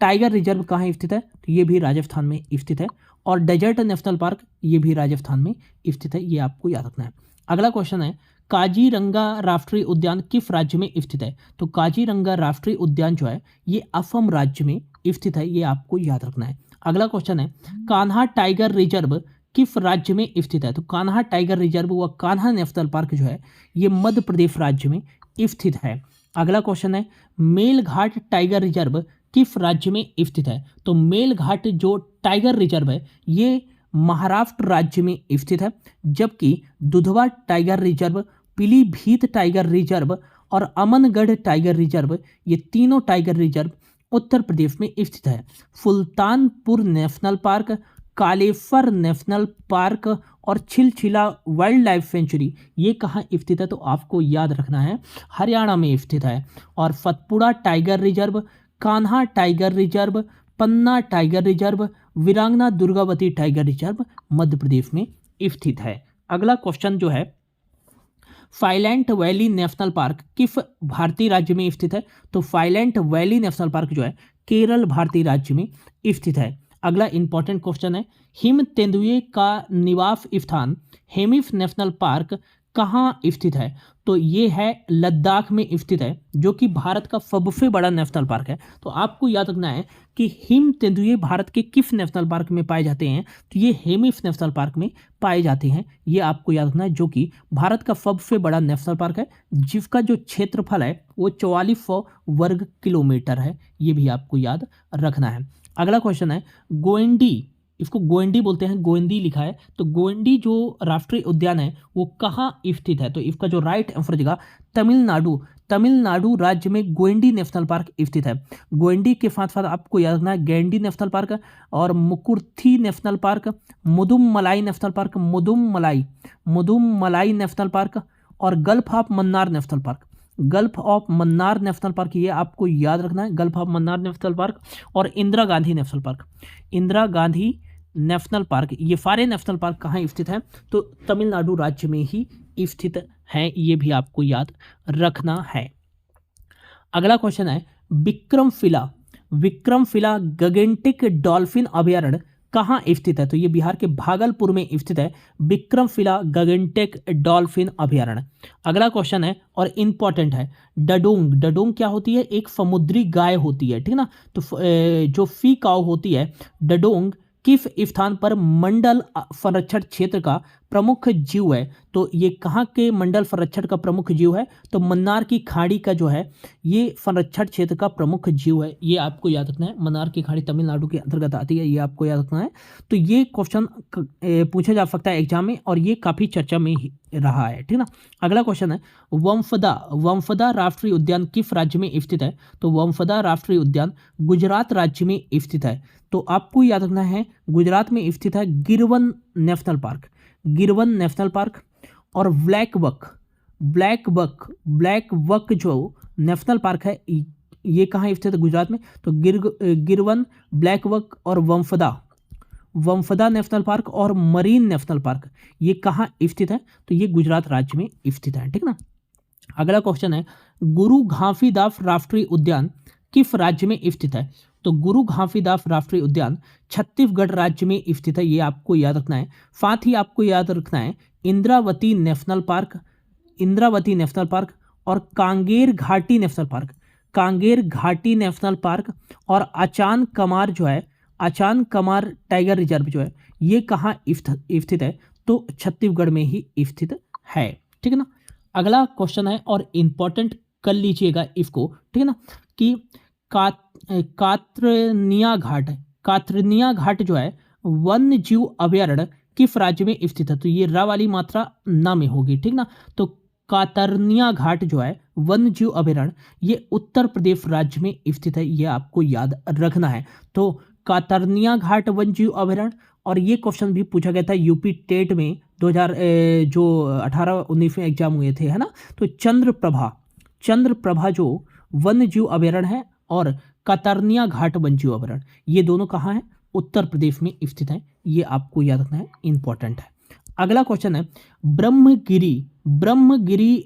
S1: टाइगर रिजर्व कहाँ स्थित है? तो ये भी राजस्थान में स्थित है। और डेजर्ट नेशनल पार्क, ये भी राजस्थान में स्थित है, ये आपको याद रखना है। अगला क्वेश्चन है, काजीरंगा राष्ट्रीय उद्यान किस राज्य में स्थित है? तो काजीरंगा राष्ट्रीय उद्यान जो है ये असम राज्य में स्थित है, ये आपको याद रखना है। अगला क्वेश्चन है, कान्हा टाइगर रिजर्व किस राज्य में स्थित है? तो कान्हा टाइगर रिजर्व व कान्हा नेशनल पार्क जो है ये मध्य प्रदेश राज्य में स्थित है। अगला क्वेश्चन है, मेलघाट टाइगर रिजर्व किस राज्य में स्थित है? तो मेलघाट जो टाइगर रिजर्व है ये महाराष्ट्र राज्य में स्थित है, जबकि Dudhwa tiger reserve, Pilibhit tiger reserve और अमनगढ़ टाइगर रिजर्व, ये तीनों टाइगर रिजर्व उत्तर प्रदेश में स्थित है। Sultanpur national park, Kaleshwar national park और छिलछिला वाइल्ड लाइफ सेंचुरी, ये कहाँ स्थित है? तो आपको याद रखना है हरियाणा में स्थित है। और Satpura tiger reserve, Kanha tiger reserve, Panna tiger reserve, Veerangana Durgavati tiger reserve Madhya Pradesh में स्थित है। अगला क्वेश्चन जो है, साइलेंट वैली नेशनल पार्क किस भारतीय राज्य में स्थित है? तो साइलेंट वैली नेशनल पार्क जो है केरल भारतीय राज्य में स्थित है। अगला इंपॉर्टेंट क्वेश्चन है, हिम तेंदुए का निवास स्थान हेमिस नेशनल पार्क कहाँ स्थित है? तो ये है लद्दाख में स्थित है, जो कि भारत का सबसे बड़ा नेशनल पार्क है। तो आपको याद रखना है कि हिम तेंदुए भारत के किस नेशनल पार्क में पाए जाते हैं? तो ये हेमिस नेशनल पार्क में पाए जाते हैं, ये आपको याद रखना है, जो कि भारत का सबसे बड़ा नेशनल पार्क है, जिसका जो क्षेत्रफल है वो 4400 वर्ग किलोमीटर है, ये भी आपको याद रखना है। अगला क्वेश्चन है, गोएंडी, इसको गोएंडी बोलते हैं, गोएंदी लिखा है, तो गोएंडी जो राष्ट्रीय उद्यान है वो कहाँ स्थित है? तो इसका जो राइट आंसर जगह तमिलनाडु राज्य में गोएंडी नेशनल पार्क स्थित है। गोएंडी के साथ साथ आपको याद रखना है गैंडी नेशनल पार्क और Mukurthi national park, Mudumalai national park, Mudumalai national park और gulf of Mannar national park. Gulf of Mannar national park, ये आपको याद रखना है, gulf of Mannar national park और Indira Gandhi national park. Indira Gandhi national park, ये सारे नेशनल पार्क कहाँ स्थित हैं? तो तमिलनाडु राज्य में ही स्थित हैं, ये भी आपको याद रखना है। अगला क्वेश्चन है, विक्रमशिला गगनटिक डॉल्फिन अभयारण्य कहाँ स्थित है? तो ये बिहार के भागलपुर में स्थित है, विक्रमशिला गगनटिक डॉल्फिन अभयारण्य। अगला क्वेश्चन है और इंपॉर्टेंट है, डडोंग क्या होती है? एक समुद्री गाय होती है, ठीक ना। तो जो फी काऊ होती है, डडोंग किस स्थान पर मंडल संरक्षण क्षेत्र का प्रमुख जीव है? तो ये कहाँ के मंडल संरक्षण का प्रमुख जीव है? तो मन्नार की खाड़ी का जो है ये संरक्षण क्षेत्र का प्रमुख जीव है, ये आपको याद रखना है। मन्नार की खाड़ी तमिलनाडु के अंतर्गत आती है, ये आपको याद रखना है। तो ये क्वेश्चन पूछा जा सकता है एग्जाम में और ये काफ़ी चर्चा में ही रहा है, ठीक ना। अगला क्वेश्चन है, वंफदा राष्ट्रीय उद्यान किस राज्य में स्थित है? तो वंफदा राष्ट्रीय उद्यान गुजरात राज्य में स्थित है। तो आपको याद रखना है गुजरात में स्थित है गिरवन नेशनल पार्क और ब्लैक बक जो नेशनल पार्क है ये कहाँ स्थित है? गुजरात में। तो गिरवन, ब्लैक बक और वंफदा नेशनल पार्क और मरीन नेशनल पार्क ये कहाँ स्थित है? तो ये गुजरात राज्य में स्थित है, ठीक ना। अगला क्वेश्चन है, गुरु घासीदास राष्ट्रीय उद्यान किस राज्य में स्थित है? तो गुरु घासीदास राष्ट्रीय उद्यान छत्तीसगढ़ राज्य में स्थित है, ये आपको याद रखना है। साथ ही आपको याद रखना है इंद्रावती नेशनल पार्क और कांगेर घाटी नेशनल पार्क और आचान कमार टाइगर रिजर्व जो है ये कहाँ स्थित है? तो छत्तीसगढ़ में ही स्थित है, ठीक है ना। अगला क्वेश्चन है और इंपॉर्टेंट कर लीजिएगा इसको, ठीक है ना, कि कात्रनिया घाट जो है वन्य जीव अभयारण्य किस राज्य में स्थित है? तो ये र वाली मात्रा न में होगी, ठीक ना। तो कातरनिया घाट जो है वन्य जीव अभयारण्य, ये उत्तर प्रदेश राज्य में स्थित है, ये आपको याद रखना है। तो कातरनिया घाट वन्य जीव अभयारण्य। और ये क्वेश्चन भी पूछा गया था यूपी टेट में 2000 जो 18-19 में एग्जाम हुए थे, है ना। तो चंद्रप्रभा जो वन्य जीव अभयारण्य है और कातरनिया घाट वन्य जीव अभयारण्य, ये दोनों कहाँ हैं? उत्तर प्रदेश में स्थित है, ये आपको याद रखना है, इंपॉर्टेंट है। अगला क्वेश्चन है ब्रह्मगिरी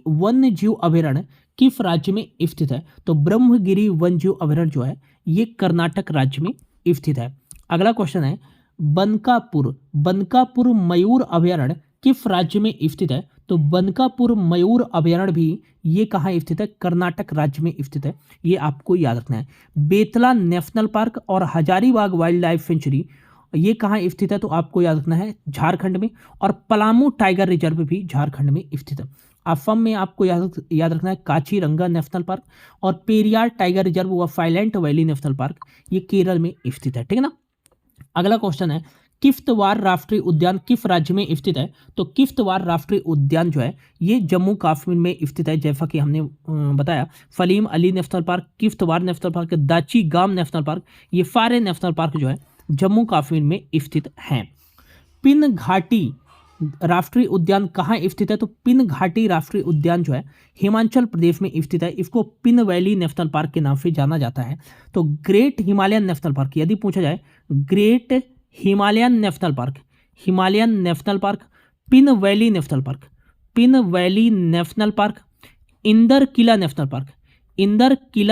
S1: वन्य जीव अभयारण्य किस राज्य में स्थित है? तो ब्रह्मगिरी वन्य जीव अभयारण्य जो है ये कर्नाटक राज्य में स्थित है। अगला क्वेश्चन है बनकापुर मयूर अभयारण्य किस राज्य में स्थित है? तो बनकापुर मयूर अभयारण्य भी ये कहाँ स्थित है? कर्नाटक राज्य में स्थित है, ये आपको याद रखना है। बेतला नेशनल पार्क और हजारीबाग वाइल्ड लाइफ सेंचुरी ये कहाँ स्थित है? तो आपको याद रखना है झारखंड में। और पलामू टाइगर रिजर्व भी झारखंड में स्थित है। असम में आपको याद रखना है काचीरंगा नेशनल पार्क। और पेरियार टाइगर रिजर्व व साइलेंट वैली नेशनल पार्क ये केरल में स्थित है, ठीक है ना। अगला क्वेश्चन है किश्तवाड़ राष्ट्रीय उद्यान किस राज्य में स्थित है? तो किश्तवाड़ राष्ट्रीय उद्यान जो है ये जम्मू कश्मीर में स्थित है, जैसा कि हमने बताया। Salim Ali national park, Kishtwar national park, Dachigam national park, ये सारे नेशनल पार्क जो है जम्मू कश्मीर में स्थित हैं। पिन घाटी राष्ट्रीय उद्यान कहाँ स्थित है? तो पिन घाटी राष्ट्रीय उद्यान जो है हिमाचल प्रदेश में स्थित है, इसको पिन वैली नेशनल पार्क के नाम से जाना जाता है। तो ग्रेट हिमालयन नेशनल पार्क यदि पूछा जाए, great Himalayan national park, Pin valley national park, Inderkilla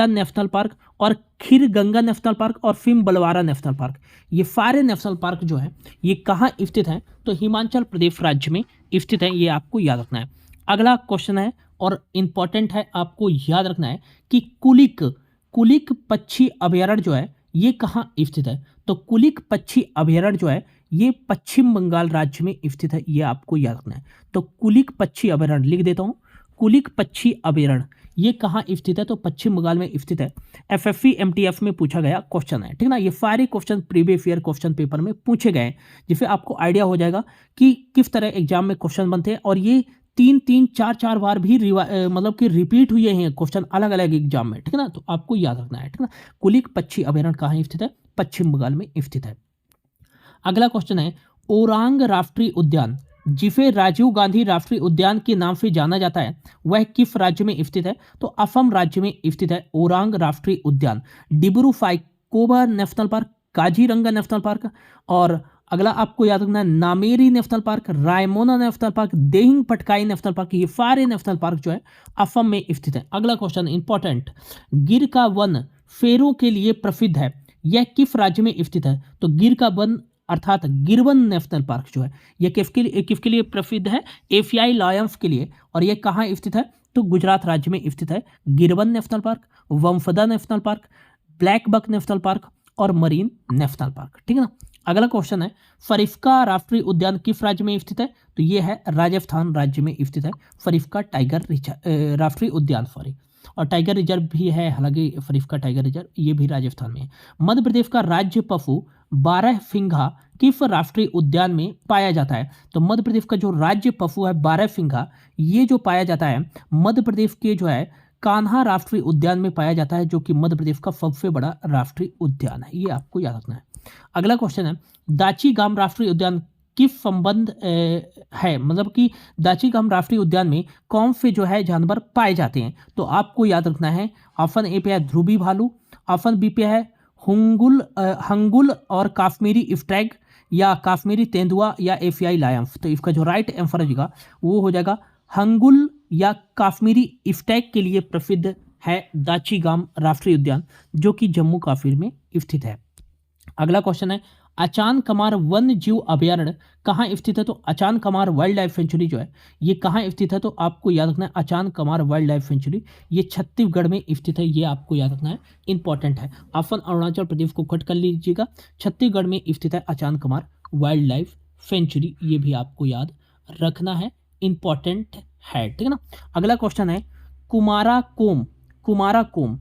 S1: national park और खीर गंगा नेशनल पार्क और फिम बलवारा नेशनल पार्क, ये सारे नेशनल पार्क जो है ये कहाँ स्थित हैं? तो हिमाचल प्रदेश राज्य में स्थित है, ये आपको याद रखना है। अगला क्वेश्चन है और इंपॉर्टेंट है, आपको याद रखना है कि कुलिक पक्षी अभयारण्य जो है ये कहाँ स्थित है? तो कुलिक पक्षी अभयारण्य जो है ये पश्चिम बंगाल राज्य में स्थित है, ये आपको याद रखना है। तो कुलिक पक्षी अभयारण्य लिख देता हूँ, कुलिक पक्षी अभयारण्य ये कहाँ स्थित है? तो पश्चिम बंगाल में स्थित है। एफएफसी एमटीएफ में पूछा गया क्वेश्चन है, ठीक ना। ये सारे question previous year question paper में पूछे गए हैं, जिससे आपको आइडिया हो जाएगा कि किस तरह एग्जाम में क्वेश्चन बनते हैं। और ये 3-4 बार भी मतलब कि रिपीट हुए हैं क्वेश्चन अलग अलग एग्जाम में, ठीक है ना। तो आपको याद रखना है, ठीक ना। कुलिक पक्षी अभयारण्य कहाँ स्थित है? पश्चिम बंगाल में स्थित है। अगला क्वेश्चन है ओरांग राष्ट्रीय उद्यान जिसे राजीव गांधी राष्ट्रीय उद्यान के नाम से जाना जाता है वह किस राज्य में स्थित है? तो असम राज्य में स्थित है ओरांग राष्ट्रीय उद्यान। Dibru Saikhowa national park, Kaziranga national park और अगला आपको याद रखना है Nameri national park, Raimona national park, Dehing Patkai national park, ये सारे नेशनल पार्क जो है असम में स्थित है। अगला क्वेश्चन इंपॉर्टेंट, गिर का वन शेरों के लिए प्रसिद्ध है, यह किस राज्य में स्थित है? तो गिर का वन अर्थात गिरवन नेशनल पार्क जो है यह किसके लिए प्रसिद्ध है? एशियाई लायंस के लिए। और यह कहाँ स्थित है? तो गुजरात राज्य में स्थित है। Girvan national park, Vansda national park, blackbuck national park और मरीन नेशनल पार्क, ठीक है ना। अगला क्वेश्चन है फरिश्का राष्ट्रीय उद्यान किस राज्य में स्थित है? तो यह है राजस्थान राज्य में स्थित है फरिश्का टाइगर राष्ट्रीय उद्यान, सॉरी। और टाइगर रिजर्व भी है, हालांकि फरिश्का टाइगर रिजर्व ये भी राजस्थान में है। मध्य प्रदेश का राज्य पशु बारहसिंघा किस राष्ट्रीय उद्यान में पाया जाता है? तो मध्य प्रदेश का जो राज्य पशु है बारहसिंघा ये जो पाया जाता है मध्य प्रदेश के जो है कान्हा राष्ट्रीय उद्यान में पाया जाता है, जो कि मध्य प्रदेश का सबसे बड़ा राष्ट्रीय उद्यान है, ये आपको याद रखना है। अगला क्वेश्चन है दाची गाम राष्ट्रीय उद्यान किस संबंध है, मतलब कि दाची गाम राष्ट्रीय उद्यान में कौन से जो है जानवर पाए जाते हैं? तो आपको याद रखना है ऑप्शन ए पे है ध्रुवी भालू, ऑप्शन बी पे है हंगुल और काश्मीरी स्टैग या काश्मीरी तेंदुआ या एशियाई लायंस। तो इसका जो राइट आंसर होगा वो हो जाएगा हंगुल या काश्मीरी स्टैग के लिए प्रसिद्ध है दाची गाम राष्ट्रीय उद्यान, जो कि जम्मू कश्मीर में स्थित है। अगला क्वेश्चन है अचान कमार वन्य जीव अभयारण्य कहाँ स्थित है? तो अचान कमार वाइल्ड लाइफ सेंचुरी जो है ये कहाँ स्थित है? तो आपको याद रखना है अचान कमार वाइल्ड लाइफ सेंचुरी ये छत्तीसगढ़ में स्थित है, ये आपको याद रखना है, इंपॉर्टेंट है। ऑप्शन अरुणाचल प्रदेश को कट कर लीजिएगा, छत्तीसगढ़ में स्थित है अचान कमार वाइल्ड लाइफ सेंचुरी, ये भी आपको याद रखना है, इंपॉर्टेंट है, ठीक है ना। अगला क्वेश्चन है कुमारा कोम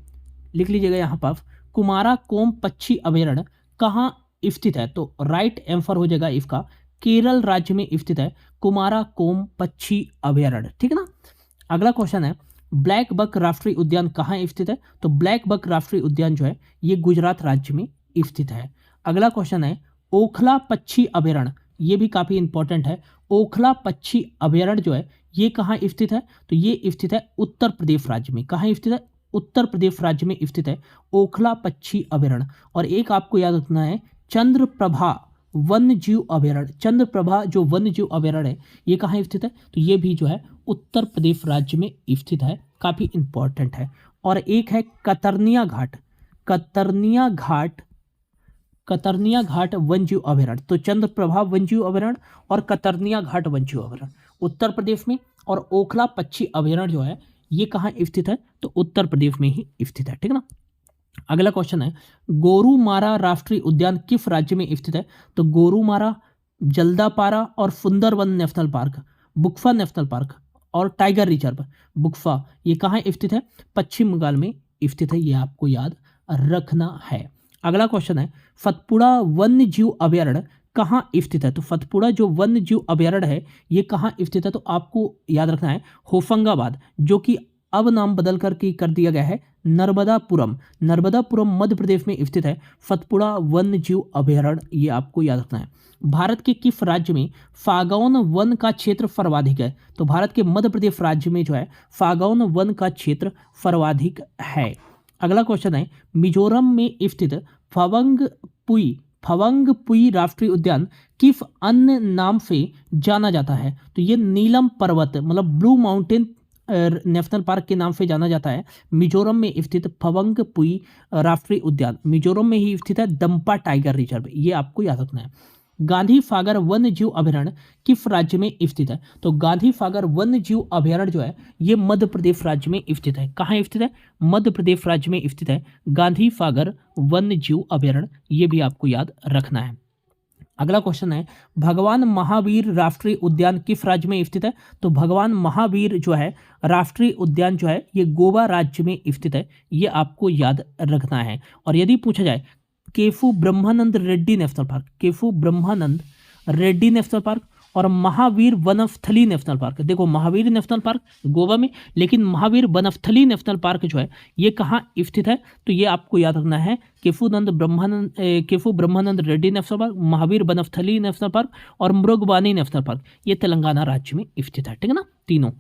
S1: लिख लीजिएगा यहाँ पर, कुमारा कोम पक्षी अभयारण्य कहाँ स्थित है? तो राइट आंसर हो जाएगा इसका केरल राज्य में स्थित है कुमाराकोम पक्षी अभयारण्य, ठीक है ना। अगला क्वेश्चन है ब्लैक बक राष्ट्रीय उद्यान कहाँ स्थित है? तो ब्लैक बक राष्ट्रीय उद्यान जो है ये गुजरात राज्य में स्थित है। अगला क्वेश्चन है ओखला पक्षी अभयारण्य, ये भी काफी इंपॉर्टेंट है। ओखला पक्षी अभयारण्य जो है ये कहाँ स्थित है? तो ये स्थित है उत्तर प्रदेश राज्य में। कहाँ स्थित है? उत्तर प्रदेश राज्य में स्थित है ओखला पक्षी अभयारण्य। और एक आपको याद रखना है चंद्रप्रभा वन्य जीव अभयारण्य, चंद्रप्रभा जो वन्य जीव अभयारण्य है ये कहाँ स्थित है? तो ये भी जो है उत्तर प्रदेश राज्य में स्थित है, काफी इंपॉर्टेंट है। और एक है कतरनिया घाट, कतरनिया घाट, कतरनिया घाट वन्यजीव अभयारण्य। तो चंद्रप्रभा वन्यजीव अभयारण्य और कतरनिया घाट वन्यजीव अभयारण्य उत्तर प्रदेश में, और ओखला पक्षी अभयारण्य जो है ये कहाँ स्थित है? तो उत्तर प्रदेश में ही स्थित है, ठीक है ना। अगला क्वेश्चन है गोरुमारा राष्ट्रीय उद्यान किस राज्य में स्थित है? तो गोरुमारा, जल्दापारा और Sundarban national park, Buxa national park और टाइगर रिजर्व बुक्फा ये कहाँ स्थित है? पश्चिम बंगाल में स्थित है, ये आपको याद रखना है। अगला क्वेश्चन है सतपुड़ा वन्य जीव अभयारण्य कहाँ स्थित है? तो सतपुड़ा जो वन्य जीव अभयारण्य है ये कहाँ स्थित है? तो आपको याद रखना है होशंगाबाद, जो कि अब नाम बदल कर दिया गया है नर्मदापुरम। नर्मदापुरम मध्य प्रदेश में स्थित है सतपुड़ा वन्य जीव अभयारण्य, ये आपको याद रखना है। भारत के किस राज्य में फागौन वन का क्षेत्र सर्वाधिक है? तो भारत के मध्य प्रदेश राज्य में जो है फागौन वन का क्षेत्र सर्वाधिक है। अगला क्वेश्चन है मिजोरम में स्थित फवंगपुई राष्ट्रीय उद्यान किस अन्य नाम से जाना जाता है? तो ये नीलम पर्वत मतलब ब्लू माउंटेन नेशनल पार्क के नाम से जाना जाता है मिजोरम में स्थित फवंगपुई राष्ट्रीय उद्यान। मिजोरम में ही स्थित है दंपा टाइगर रिजर्व, ये आपको याद रखना है। गांधी सागर वन्य जीव अभयारण्य किस राज्य में स्थित है? तो गांधी सागर वन्य जीव अभयारण्य जो है ये मध्य प्रदेश राज्य में स्थित है। कहाँ स्थित है? मध्य प्रदेश राज्य में स्थित है गांधी सागर वन्य जीव अभयारण्य, ये भी आपको याद रखना है। अगला क्वेश्चन है भगवान महावीर राष्ट्रीय उद्यान किस राज्य में स्थित है? तो भगवान महावीर जो है राष्ट्रीय उद्यान जो है ये गोवा राज्य में स्थित है, ये आपको याद रखना है। और यदि पूछा जाए केफू Brahmananda Reddy national park, केफू Brahmananda Reddy national park और महावीर वनस्थली नेशनल पार्क, देखो महावीर नेशनल पार्क गोवा में, लेकिन महावीर वनस्थली नेशनल पार्क जो है ये कहाँ स्थित है? तो ये आपको याद रखना है Kasu Brahmananda Reddy national park, Mahavir Vanasthali national park और मृगवानी नेशनल पार्क, ये तेलंगाना राज्य में स्थित है, ठीक है ना तीनों।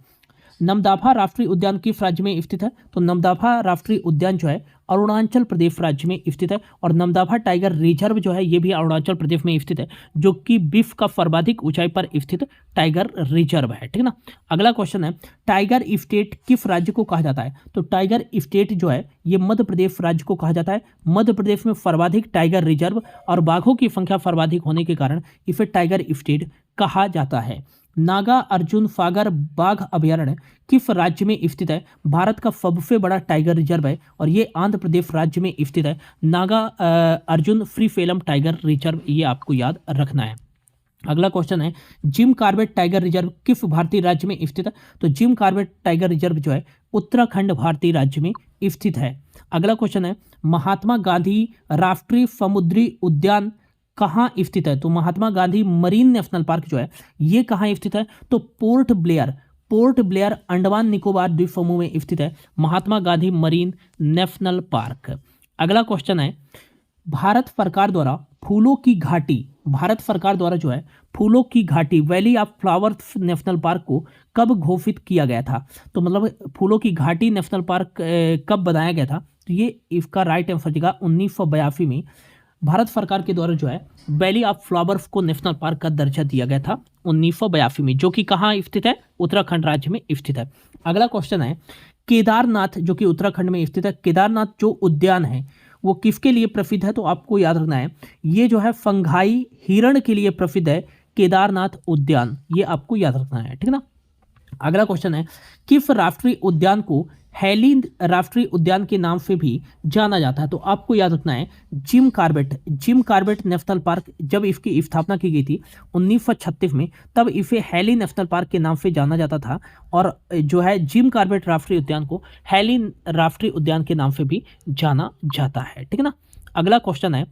S1: नमदाफा राष्ट्रीय उद्यान किस राज्य में स्थित है? तो नमदाफा राष्ट्रीय उद्यान जो है अरुणाचल प्रदेश राज्य में स्थित है। और नमदाफा टाइगर रिजर्व जो है ये भी अरुणाचल प्रदेश में स्थित है, जो कि विश्व का सर्वाधिक ऊंचाई पर स्थित टाइगर रिजर्व है, ठीक है ना। अगला क्वेश्चन है टाइगर स्टेट किस राज्य को कहा जाता है? तो टाइगर स्टेट जो है ये मध्य प्रदेश राज्य को कहा जाता है। मध्य प्रदेश में सर्वाधिक टाइगर रिजर्व और बाघों की संख्या सर्वाधिक होने के कारण इसे टाइगर स्टेट कहा जाता है। नागा अर्जुन सागर बाघ अभयारण्य किस राज्य में स्थित है? भारत का सबसे बड़ा टाइगर रिजर्व है और ये आंध्र प्रदेश राज्य में स्थित है। नागा अर्जुन श्रीशैलम टाइगर रिजर्व, ये आपको याद रखना है। अगला क्वेश्चन है जिम कॉर्बेट टाइगर रिजर्व किस भारतीय राज्य में स्थित है? तो जिम कॉर्बेट टाइगर रिजर्व जो है उत्तराखंड भारतीय राज्य में स्थित है। अगला क्वेश्चन है महात्मा गांधी राष्ट्रीय समुद्री उद्यान कहाँ स्थित है? तो Mahatma Gandhi marine national park जो है ये कहाँ स्थित है? तो पोर्ट ब्लेयर अंडमान निकोबार द्वीप समूह में स्थित है Mahatma Gandhi marine national park. अगला क्वेश्चन है भारत सरकार द्वारा जो है फूलों की घाटी valley of flowers national park को कब घोषित किया गया था? तो मतलब फूलों की घाटी नेशनल पार्क कब बनाया गया था? तो ये इसका राइट आंसर देगा 1982 में भारत सरकार के द्वारा जो है वैली ऑफ फ्लावर्स को नेशनल पार्क का दर्जा दिया गया था 1982 में, जो कि कहाँ स्थित है? उत्तराखंड राज्य में स्थित है। अगला क्वेश्चन है केदारनाथ जो कि उत्तराखंड में स्थित है, केदारनाथ जो उद्यान है वो किसके लिए प्रसिद्ध है? तो आपको याद रखना है ये जो है फंघाई हिरण के लिए प्रसिद्ध है केदारनाथ उद्यान, ये आपको याद रखना है, ठीक है ना। अगला क्वेश्चन है किस राष्ट्रीय उद्यान को हैली राष्ट्रीय उद्यान के नाम से भी जाना जाता है? तो आपको याद रखना है जिम कॉर्बेट नेशनल पार्क जब इसकी स्थापना की गई थी 1936 में, तब इसे हैली नेशनल पार्क के नाम से जाना जाता था। और जो है जिम कॉर्बेट राष्ट्रीय उद्यान को हैली राष्ट्रीय उद्यान के नाम से भी जाना जाता है, ठीक है ना। अगला क्वेश्चन है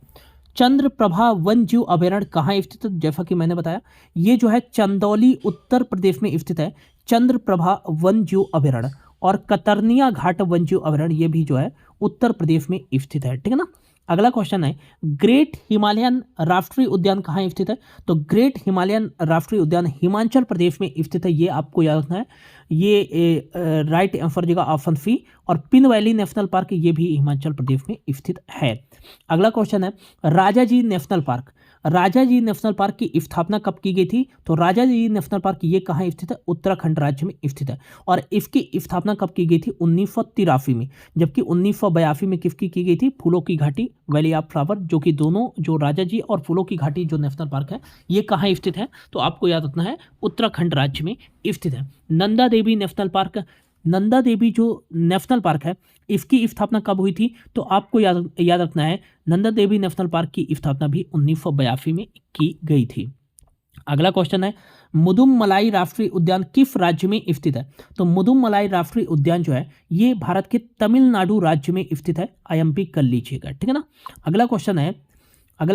S1: चंद्रप्रभा वन जीव अभयारण्य कहाँ स्थित है? जैसा कि मैंने बताया, ये जो है चंदौली उत्तर प्रदेश में स्थित है, चंद्रप्रभा वन जीव अभयारण्य। और कतरनिया घाट वन जीव अभयारण्य ये भी जो है उत्तर प्रदेश में स्थित है, ठीक है ना। अगला क्वेश्चन है, ग्रेट हिमालयन राष्ट्रीय उद्यान कहाँ स्थित है? तो ग्रेट हिमालयन राष्ट्रीय उद्यान हिमाचल प्रदेश में स्थित है, ये आपको याद रखना है। ये राइट आंसर जगह ऑप्शन सी। और पिन वैली नेशनल पार्क ये भी हिमाचल प्रदेश में स्थित है। अगला क्वेश्चन है, Rajaji national park. Rajaji national park की स्थापना कब की गई थी? तो राजाजी नेशनल पार्क ये कहाँ स्थित है? उत्तराखंड राज्य में स्थित है। और इसकी स्थापना कब की गई थी? 1983 में। जबकि 1982 में किसकी की गई थी? फूलों की घाटी वैली ऑफ फ्लावर, जो कि दोनों जो राजाजी और फूलों की घाटी जो नेशनल पार्क है ये कहाँ स्थित है? तो आपको याद रखना है उत्तराखंड राज्य में स्थित है। Nanda Devi national park. नंदा देवी जो नेशनल पार्क है इसकी स्थापना कब हुई थी? तो आपको याद रखना है नंदा देवी नेशनल पार्क की स्थापना भी 1982 में की गई थी। अगला क्वेश्चन है, मुदुमलाई राष्ट्रीय उद्यान किस राज्य में स्थित है? तो मुदुमलाई राष्ट्रीय उद्यान जो है ये भारत के तमिलनाडु राज्य में स्थित है। आईएमपी कर लीजिएगा, ठीक है ना। अगला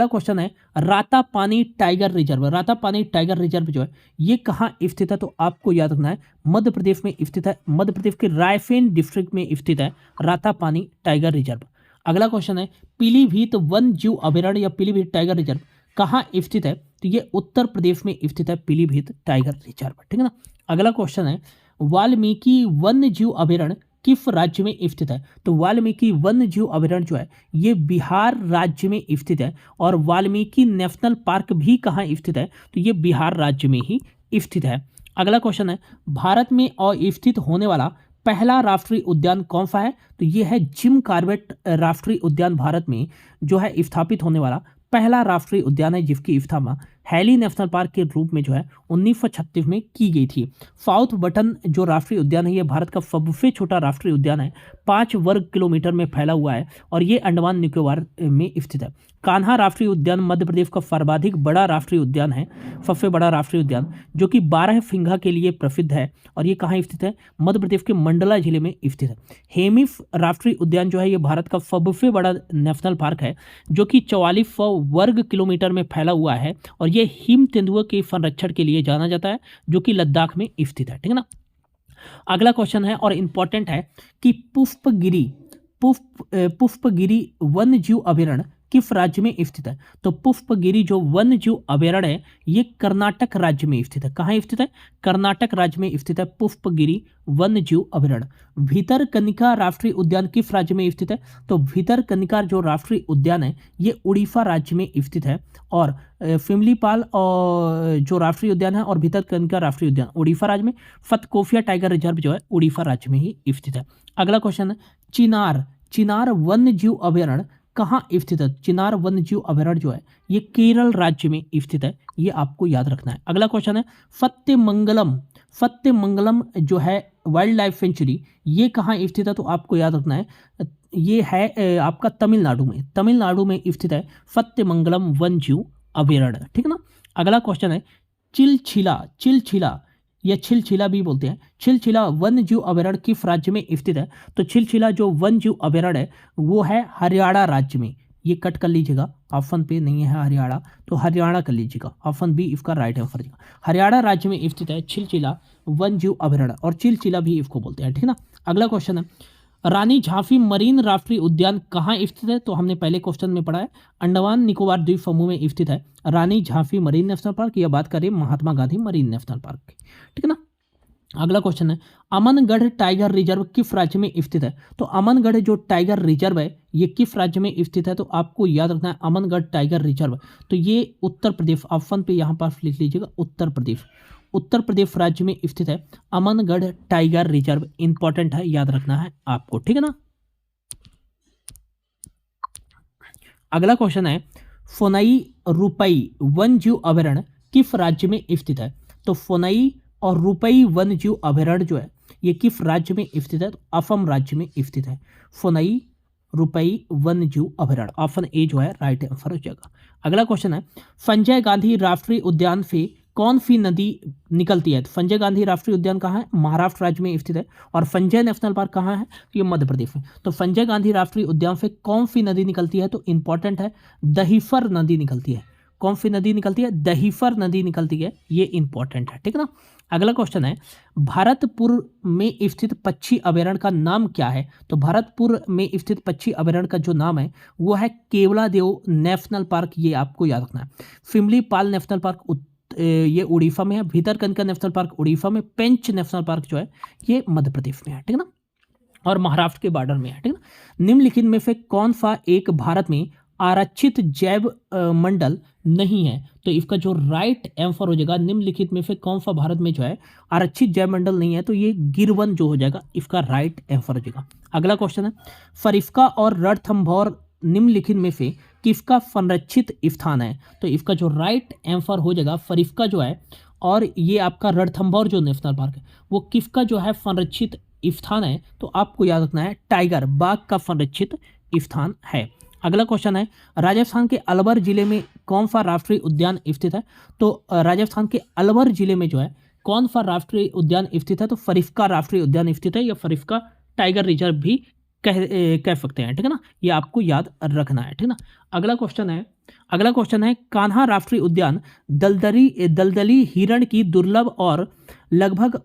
S1: क्वेश्चन है, Ratapani tiger reserve. Ratapani tiger reserve जो है ये कहाँ स्थित है? तो आपको याद रखना है मध्य प्रदेश में स्थित है। मध्य प्रदेश के रायसेन डिस्ट्रिक्ट में स्थित है रातापानी टाइगर रिजर्व। अगला क्वेश्चन है, पीलीभीत वन जीव अभयारण्य या पीलीभीत टाइगर रिजर्व कहाँ स्थित है? तो ये उत्तर प्रदेश में स्थित है पीलीभीत टाइगर रिजर्व, ठीक है ना। अगला क्वेश्चन है, वाल्मीकि वन्य जीव अभयारण्य किस राज्य में स्थित है? तो वाल्मीकि वन्य जीव अभयारण्य जो है ये बिहार राज्य में स्थित है। और वाल्मीकि नेशनल पार्क भी कहाँ स्थित है? तो ये बिहार राज्य में ही स्थित है। अगला क्वेश्चन है, भारत में अवस्थित होने वाला पहला राष्ट्रीय उद्यान कौन सा है? तो ये है जिम कॉर्बेट राष्ट्रीय उद्यान भारत में जो है स्थापित होने वाला पहला राष्ट्रीय उद्यान है, जिसकी स्थापना हैली नेशनल पार्क के रूप में जो है 1936 में की गई थी। साउथ बटन जो राष्ट्रीय उद्यान है ये भारत का सबसे छोटा राष्ट्रीय उद्यान है, 5 वर्ग किलोमीटर में फैला हुआ है और ये अंडमान निकोबार में स्थित है। कान्हा राष्ट्रीय उद्यान मध्य प्रदेश का सर्वाधिक बड़ा राष्ट्रीय उद्यान है, सबसे बड़ा राष्ट्रीय उद्यान, जो कि 12 सिंघा के लिए प्रसिद्ध है। और ये कहाँ स्थित है? मध्य प्रदेश के मंडला जिले में स्थित है। हेमिस राष्ट्रीय उद्यान जो है ये भारत का सबसे बड़ा नेशनल पार्क है, जो कि 4400 वर्ग किलोमीटर में फैला हुआ है और ये हिम तेंदुओं के संरक्षण के लिए जाना जाता है, जो कि लद्दाख में स्थित है, ठीक है ना। अगला क्वेश्चन है और इंपॉर्टेंट है कि पुष्पगिरी वन्य जीव अभयारण्य किस राज्य में स्थित है? तो पुष्पगिरी जो वन्य जीव अभयारण्य है ये कर्नाटक राज्य में स्थित है। कहाँ स्थित है? कर्नाटक राज्य में स्थित है पुष्पगिरी वन्य जीव अभयारण्य। भितरकनिका राष्ट्रीय उद्यान किस राज्य में स्थित है? तो भितरकनिका जो राष्ट्रीय उद्यान है ये उड़ीसा राज्य में स्थित है। और सिमलीपाल और जो राष्ट्रीय उद्यान है और भितरकनिका राष्ट्रीय उद्यान उड़ीसा राज्य में। फतकोफिया टाइगर रिजर्व जो है उड़ीसा राज्य में ही स्थित है। अगला क्वेश्चन है, चिनार वन्य जीव अभयारण्य कहाँ स्थित है? चिनार वन्य जीव अभयारण्य जो है ये केरल राज्य में स्थित है, ये आपको याद रखना है। अगला क्वेश्चन है, सत्यमंगलम जो है वाइल्ड लाइफ सेंचुरी ये कहाँ स्थित है? तो आपको याद रखना है ये है आपका तमिलनाडु में स्थित है सत्यमंगलम वन जीव अभयारण्य, ठीक है ना। अगला क्वेश्चन है, चिलचिला या छिलछिला भी बोलते हैं, छिलछिला वन्य जीव अभयारण्य किस राज्य में स्थित है? तो छिलछिला जो वन्य जीव अभयारण्य है वो है हरियाणा राज्य में। ये कट कर लीजिएगा, ऑप्शन पे नहीं है हरियाणा, तो हरियाणा कर लीजिएगा, ऑप्शन बी इसका राइट आंसर है। हरियाणा राज्य में स्थित है छिलछिला वन्य जीव अभयारण्य, और चिलचिला भी इसको बोलते हैं, ठीक है ना। अगला क्वेश्चन है, रानी झांसी मरीन राष्ट्रीय उद्यान कहाँ स्थित है? तो हमने पहले क्वेश्चन में पढ़ा है अंडमान निकोबार द्वीप समूह में स्थित है रानी झांसी मरीन नेशनल पार्क। यह बात करें Mahatma Gandhi marine national park की, ठीक है ना। अगला क्वेश्चन है, अमनगढ़ टाइगर रिजर्व किस राज्य में स्थित है? तो अमनगढ़ जो टाइगर रिजर्व है ये किस राज्य में स्थित है? तो आपको याद रखना है अमनगढ़ टाइगर रिजर्व तो ये उत्तर प्रदेश, ऑप्शन पे यहाँ पर लिख लीजिएगा उत्तर प्रदेश राज्य में स्थित है अमनगढ़ टाइगर रिजर्व। इंपॉर्टेंट है, याद रखना है आपको, ठीक है ना। अगला क्वेश्चन है, फोनई रुपई वन जीव अभयारण्य किस राज्य में स्थित है? तो फोनई और रुपई वन जीव अभयारण्य जो है ये किस राज्य में स्थित है? तो असम राज्य में स्थित है फोनई रुपई वन्य जीव अभयारण्य, ऑप्शन ए जो है राइट आंसर हो जाएगा। अगला क्वेश्चन है, संजय गांधी राष्ट्रीय उद्यान से कौन सी नदी निकलती है? तो संजय गांधी राष्ट्रीय उद्यान कहाँ है? महाराष्ट्र राज्य में स्थित है। और संजय नेशनल पार्क कहाँ है? तो ये मध्य प्रदेश में। तो संजय गांधी राष्ट्रीय उद्यान से कौन सी नदी निकलती है? तो इंपॉर्टेंट है, दहीसर नदी निकलती है। कौन सी नदी निकलती है? दहीसर नदी निकलती है, ये इंपॉर्टेंट है, ठीक है ना। अगला क्वेश्चन है, भरतपुर में स्थित पक्षी अभयारण्य का नाम क्या है? तो भरतपुर में स्थित पक्षी अभयारण्य का जो नाम है वो है केवलादेव नेशनल पार्क, ये आपको याद रखना है। सिमलीपाल नेशनल पार्क ये उड़ीसा में है। भीतरकनिका नेशनल पार्क उड़ीसा में। पेंच नेशनल पार्क जो है ये मध्य प्रदेश में है, ठीक है ना, और महाराष्ट्र के बॉर्डर में है, ठीक है ना। निम्नलिखित में से कौन सा एक भारत में आरक्षित जैव मंडल नहीं है? तो इसका जो राइट आंसर हो जाएगा, निम्नलिखित में से कौन सा भारत में जो है आरक्षित जैव मंडल नहीं है? तो ये गिरवन जो हो जाएगा, इसका राइट आंसर हो जाएगा। अगला क्वेश्चन है, फरिश्का और रणथंभौर निम्नलिखित में से किसका संरक्षित स्थान है? तो इसका जो राइट आंसर हो जाएगा फरिश्का जो है, और ये आपका रणथंभौर जो नेशनल पार्क है वो किसका जो है संरक्षित स्थान है? तो आपको याद रखना है टाइगर, बाघ का संरक्षित स्थान है। अगला क्वेश्चन है, राजस्थान के अलवर जिले में कौन सा राष्ट्रीय उद्यान स्थित है? तो राजस्थान के अलवर जिले में जो है कौन सा राष्ट्रीय उद्यान स्थित है? तो फरिश्का राष्ट्रीय उद्यान स्थित है, या फरिश्का टाइगर रिजर्व भी कह सकते हैं, ठीक है ना, ये आपको याद रखना है, ठीक है ना। अगला क्वेश्चन है, कान्हा राष्ट्रीय उद्यान दलदली हिरण की दुर्लभ और लगभग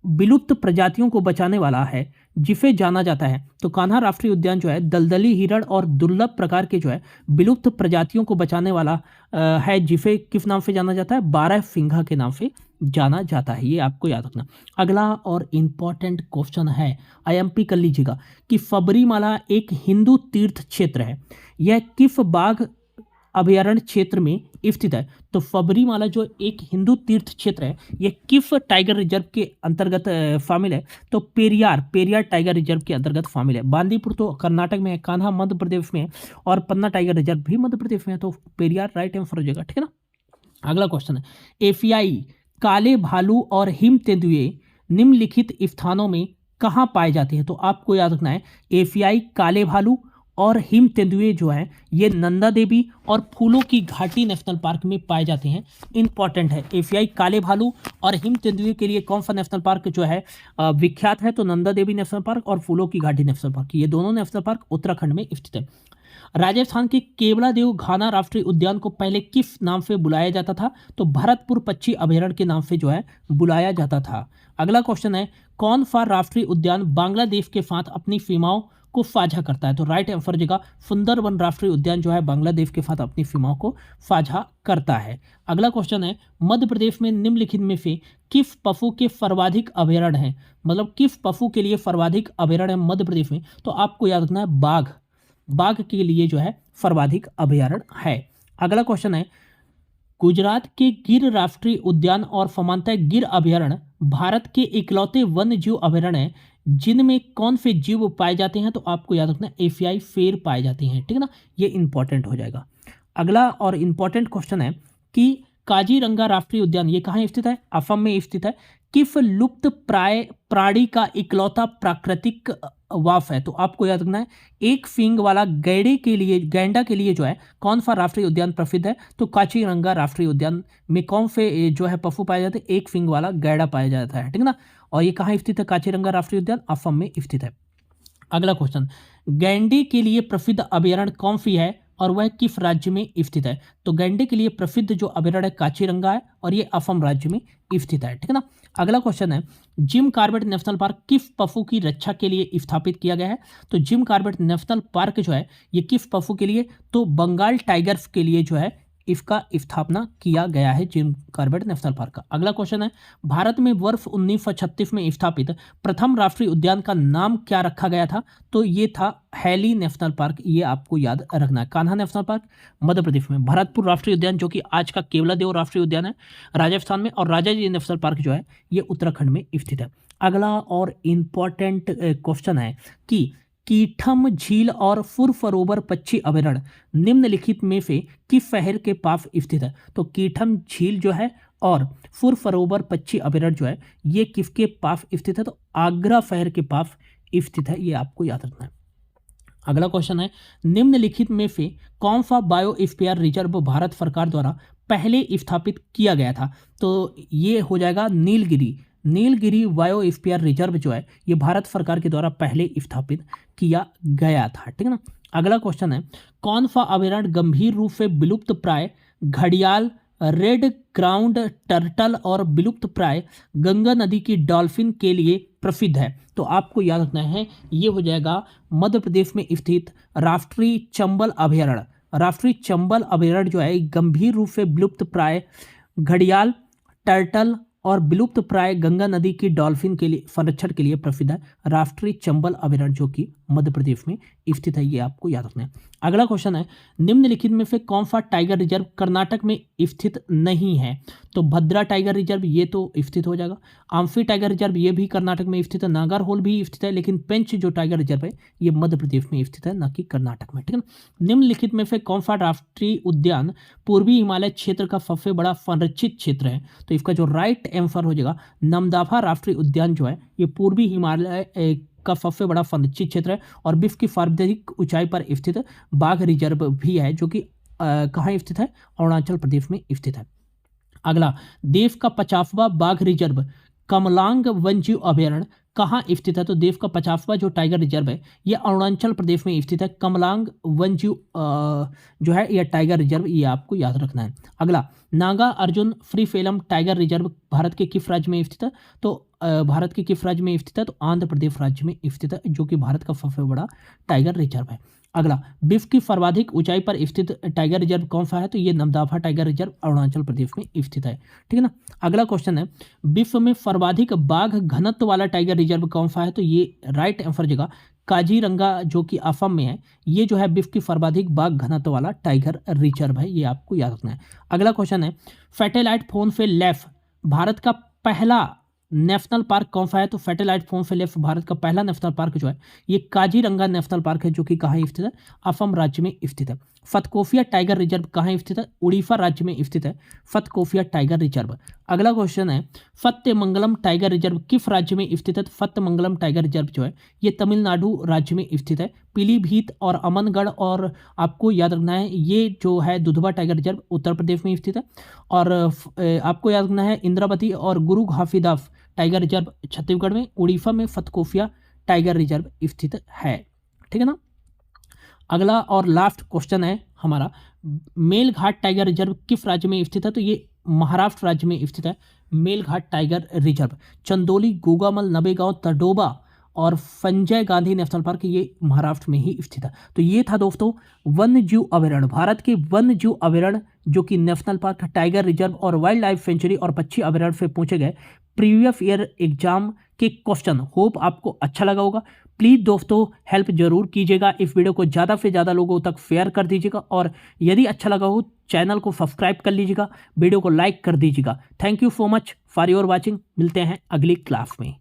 S1: विलुप्त प्रजातियों को बचाने वाला है, जिसे जाना जाता है। तो कान्हा राष्ट्रीय उद्यान जो है दलदली हिरण और दुर्लभ प्रकार के जो है विलुप्त प्रजातियों को बचाने वाला है, जिसे किस नाम से जाना जाता है? बारहसिंघा के नाम से जाना जाता है, ये आपको याद रखना। अगला और इम्पॉर्टेंट क्वेश्चन है, आईएमपी कर लीजिएगा, कि सबरीमाला एक हिंदू तीर्थ क्षेत्र है, यह किस बाघ अभयारण्य क्षेत्र में स्थित है? तो सबरीमाला जो एक हिंदू तीर्थ क्षेत्र है ये किस टाइगर रिजर्व के अंतर्गत शामिल है? तो पेरियार टाइगर रिजर्व के अंतर्गत शामिल है। बांदीपुर तो कर्नाटक में है, कान्हा मध्य प्रदेश में है, और पन्ना टाइगर रिजर्व भी मध्य प्रदेश में है, तो पेरियार राइट आंसर हो जाएगा, ठीक है ना। अगला क्वेश्चन है, एशियाई काले भालू और हिम तेंदुए निम्नलिखित स्थानों में कहाँ पाए जाते हैं? तो आपको याद रखना है, एशियाई काले भालू और हिम तेंदुए जो है ये नंदा देवी और फूलों की घाटी नेशनल पार्क में पाए जाते हैं। इंपॉर्टेंट है, एशियाई काले भालू और हिम तेंदुए के लिए कौन सा नेशनल पार्क जो है विख्यात है? तो नंदा देवी नेशनल पार्क और फूलों की घाटी नेशनल पार्क, ये दोनों नेशनल पार्क उत्तराखंड में स्थित है। राजस्थान के केवलादेव घाना राष्ट्रीय उद्यान को पहले किस नाम से बुलाया जाता था? तो भरतपुर पक्षी अभयारण्य के नाम से जो है बुलाया जाता था। अगला क्वेश्चन है, कौन सा राष्ट्रीय उद्यान बांग्लादेश के साथ अपनी सीमाओं को साझा करता है? तो राइट आंसर जगह सुंदरवन राष्ट्रीय उद्यान जो है बांग्लादेश के साथ अपनी सीमाओं को साझा करता है। अगला क्वेश्चन है, मध्य प्रदेश में निम्नलिखित में से किस पशु के सर्वाधिक अभयारण्य हैं? मतलब किस पशु के लिए सर्वाधिक अभयारण्य है मध्य प्रदेश में? तो आपको याद रखना है बाघ के लिए जो है सर्वाधिक अभयारण्य है। अगला क्वेश्चन है, गुजरात के गिर राष्ट्रीय उद्यान और समानता गिर अभयारण्य भारत के इकलौते वन्य जीव अभयारण्य हैं जिनमें कौन से जीव पाए जाते हैं? तो आपको याद रखना एशियाई शेर पाए जाते हैं, ठीक है ना, ये इंपॉर्टेंट हो जाएगा। अगला और इम्पॉर्टेंट क्वेश्चन है कि काजीरंगा राष्ट्रीय उद्यान ये कहाँ स्थित है? असम में स्थित है। किस लुप्त प्राय प्राणी का इकलौता प्राकृतिक वाफ है? तो आपको याद रखना है, एक सींग वाला गैंडा के लिए जो है कौन सा राष्ट्रीय उद्यान प्रसिद्ध है? तो काजीरंगा राष्ट्रीय उद्यान में कौन से जो है पशु पाए जाते हैं? एक सींग वाला गैंडा पाया जाता है, ठीक है ना, और ये कहाँ स्थित है? काजीरंगा राष्ट्रीय उद्यान असम में स्थित है। अगला क्वेश्चन, गैंडे के लिए प्रसिद्ध अभयारण्य कौन सी है और वह किस राज्य में स्थित है? तो गैंडे के लिए प्रसिद्ध जो अभयारण्य काजीरंगा है और ये असम राज्य में स्थित है, ठीक है ना। अगला क्वेश्चन है, जिम कॉर्बेट नेशनल पार्क किस पशु की रक्षा के लिए स्थापित किया गया है? तो जिम कॉर्बेट नेशनल पार्क जो है ये किस पशु के लिए? तो बंगाल टाइगर्स के लिए जो है इसका स्थापना किया गया है, जिम कॉर्बेट नेशनल पार्क का। अगला क्वेश्चन है, भारत में वर्ष 1936 में स्थापित प्रथम राष्ट्रीय उद्यान का नाम क्या रखा गया था? तो ये था हैली नेशनल पार्क, ये आपको याद रखना है। कान्हा नेशनल पार्क मध्य प्रदेश में, भरतपुर राष्ट्रीय उद्यान जो कि आज का केवलादेव राष्ट्रीय उद्यान है राजस्थान में, और राजाजी नेशनल पार्क जो है ये उत्तराखंड में स्थित है। अगला और इम्पॉर्टेंट क्वेश्चन है कि कीठम झील और फुरफरोबर पक्षी अभयारण्य निम्नलिखित में से किस शहर के पास स्थित है? तो कीठम झील जो है और फुरफरोबर पक्षी अभयारण्य जो है ये किसके पास स्थित है? तो आगरा शहर के पास स्थित है, ये आपको याद रखना है। अगला क्वेश्चन है, निम्नलिखित में से कौन सा बायोस्फीयर रिजर्व भारत सरकार द्वारा पहले स्थापित किया गया था? तो ये हो जाएगा नीलगिरी। नीलगिरी बायोस्फीयर रिजर्व जो है ये भारत सरकार के द्वारा पहले स्थापित किया गया था। ठीक है ना। अगला क्वेश्चन है, कौन सा अभयारण्य गंभीर रूप से विलुप्त प्राय घड़ियाल, रेड ग्राउंड टर्टल और विलुप्त प्राय गंगा नदी की डॉल्फिन के लिए प्रसिद्ध है? तो आपको याद रखना है, ये हो जाएगा मध्य प्रदेश में स्थित राष्ट्रीय चंबल अभयारण्य। राष्ट्रीय चंबल अभयारण्य जो है गंभीर रूप से विलुप्त प्राय घड़ियाल, टर्टल और विलुप्त प्राय गंगा नदी की डॉल्फिन के लिए संरक्षण के लिए प्रसिद्ध है। राष्ट्रीय चंबल अभयारण्य जो कि मध्य प्रदेश में स्थित है, ये आपको याद रखना है। अगला क्वेश्चन है, निम्नलिखित में से कौन सा टाइगर रिजर्व कर्नाटक में स्थित नहीं है? तो भद्रा टाइगर रिजर्व ये तो स्थित हो जाएगा। आम्फी टाइगर रिजर्व ये भी कर्नाटक में स्थित है। नागरहोल भी स्थित है, लेकिन पेंच जो टाइगर रिजर्व है ये मध्य प्रदेश में स्थित है, न कि कर्नाटक में। ठीक है ना। निम्नलिखित में से कौन सा राष्ट्रीय उद्यान पूर्वी हिमालय क्षेत्र का सबसे बड़ा संरक्षित क्षेत्र है? तो इसका जो राइट आंसर हो जाएगा नमदफा राष्ट्रीय उद्यान जो है ये पूर्वी हिमालय का सबसे बड़ा संरक्षित क्षेत्र है और विश्व की सर्वाधिक ऊंचाई पर स्थित बाघ रिजर्व भी है, जो कि कहाँ स्थित है? अरुणाचल प्रदेश में स्थित है। अगला, देश का 50वां बाघ रिजर्व कमलांग वन्यजीव अभयारण्य कहाँ स्थित है? तो देश का 50वां जो टाइगर रिजर्व है ये अरुणाचल प्रदेश में स्थित है। कमलांग वन्यजीव जो है यह टाइगर रिजर्व, ये आपको याद रखना है। अगला, नागा अर्जुन फ्रीफेलम टाइगर रिजर्व भारत के किस राज्य में स्थित है? तो भारत के किस राज्य में स्थित है? तो आंध्र प्रदेश राज्य में स्थित है, जो कि भारत का सबसे बड़ा टाइगर रिजर्व है। अगला, विश्व की सर्वाधिक ऊंचाई पर स्थित टाइगर रिजर्व कौन सा है? तो ये नमदफा टाइगर रिजर्व अरुणाचल प्रदेश में स्थित है। ठीक है ना। अगला क्वेश्चन है, विश्व में सर्वाधिक बाघ घनत्व वाला टाइगर रिजर्व कौन सा है? तो ये राइट आंसर जगह काजीरंगा जो कि असम में है, ये जो है विश्व की सर्वाधिक बाघ घनत्व वाला टाइगर रिजर्व है, ये आपको याद रखना है। अगला क्वेश्चन है, सैटेलाइट फोन से लैस भारत का पहला नेशनल पार्क कौन सा है? तो सैटेलाइट फोन से लेफ्ट भारत का पहला नेशनल पार्क जो है ये काजीरंगा नेशनल पार्क है, जो कि कहाँ स्थित है? असम राज्य में स्थित है। सतकोफिया टाइगर रिजर्व कहाँ स्थित है? उड़ीसा राज्य में स्थित है सतकोफिया टाइगर रिजर्व। अगला क्वेश्चन है, सत्यमंगलम टाइगर रिजर्व किस राज्य में स्थित है? तो सत्यमंगलम टाइगर रिजर्व जो है ये तमिलनाडु राज्य में स्थित है। पीलीभीत और अमनगढ़ और आपको याद रखना है ये जो है दुधवा टाइगर रिजर्व उत्तर प्रदेश में स्थित है। और आपको याद रखना है इंद्रावती और गुरु घासीदास टाइगर रिजर्व छत्तीसगढ़ में। उड़ीसा में सतकोफिया टाइगर रिजर्व स्थित है। ठीक है ना। अगला और लास्ट क्वेश्चन है हमारा, मेलघाट टाइगर रिजर्व किस राज्य में स्थित है? तो ये महाराष्ट्र राज्य में स्थित है मेलघाट टाइगर रिजर्व। चंदोली, गोगामल, नवेगांव, तडोबा और संजय गांधी नेशनल पार्क ये महाराष्ट्र में ही स्थित है। तो ये था दोस्तों वन्य जीव अभयारण्य, भारत के वन्य जीव अभयारण्य जो कि नेशनल पार्क, टाइगर रिजर्व और वाइल्ड लाइफ सेंचुरी और पक्षी अभयारण्य से पूछे गए प्रीवियस ईयर एग्जाम के क्वेश्चन। होप आपको अच्छा लगा होगा। प्लीज़ दोस्तों हेल्प जरूर कीजिएगा, इस वीडियो को ज़्यादा से ज़्यादा लोगों तक शेयर कर दीजिएगा और यदि अच्छा लगा हो चैनल को सब्सक्राइब कर लीजिएगा, वीडियो को लाइक कर दीजिएगा। Thank you so much for your watching. मिलते हैं अगली क्लास में।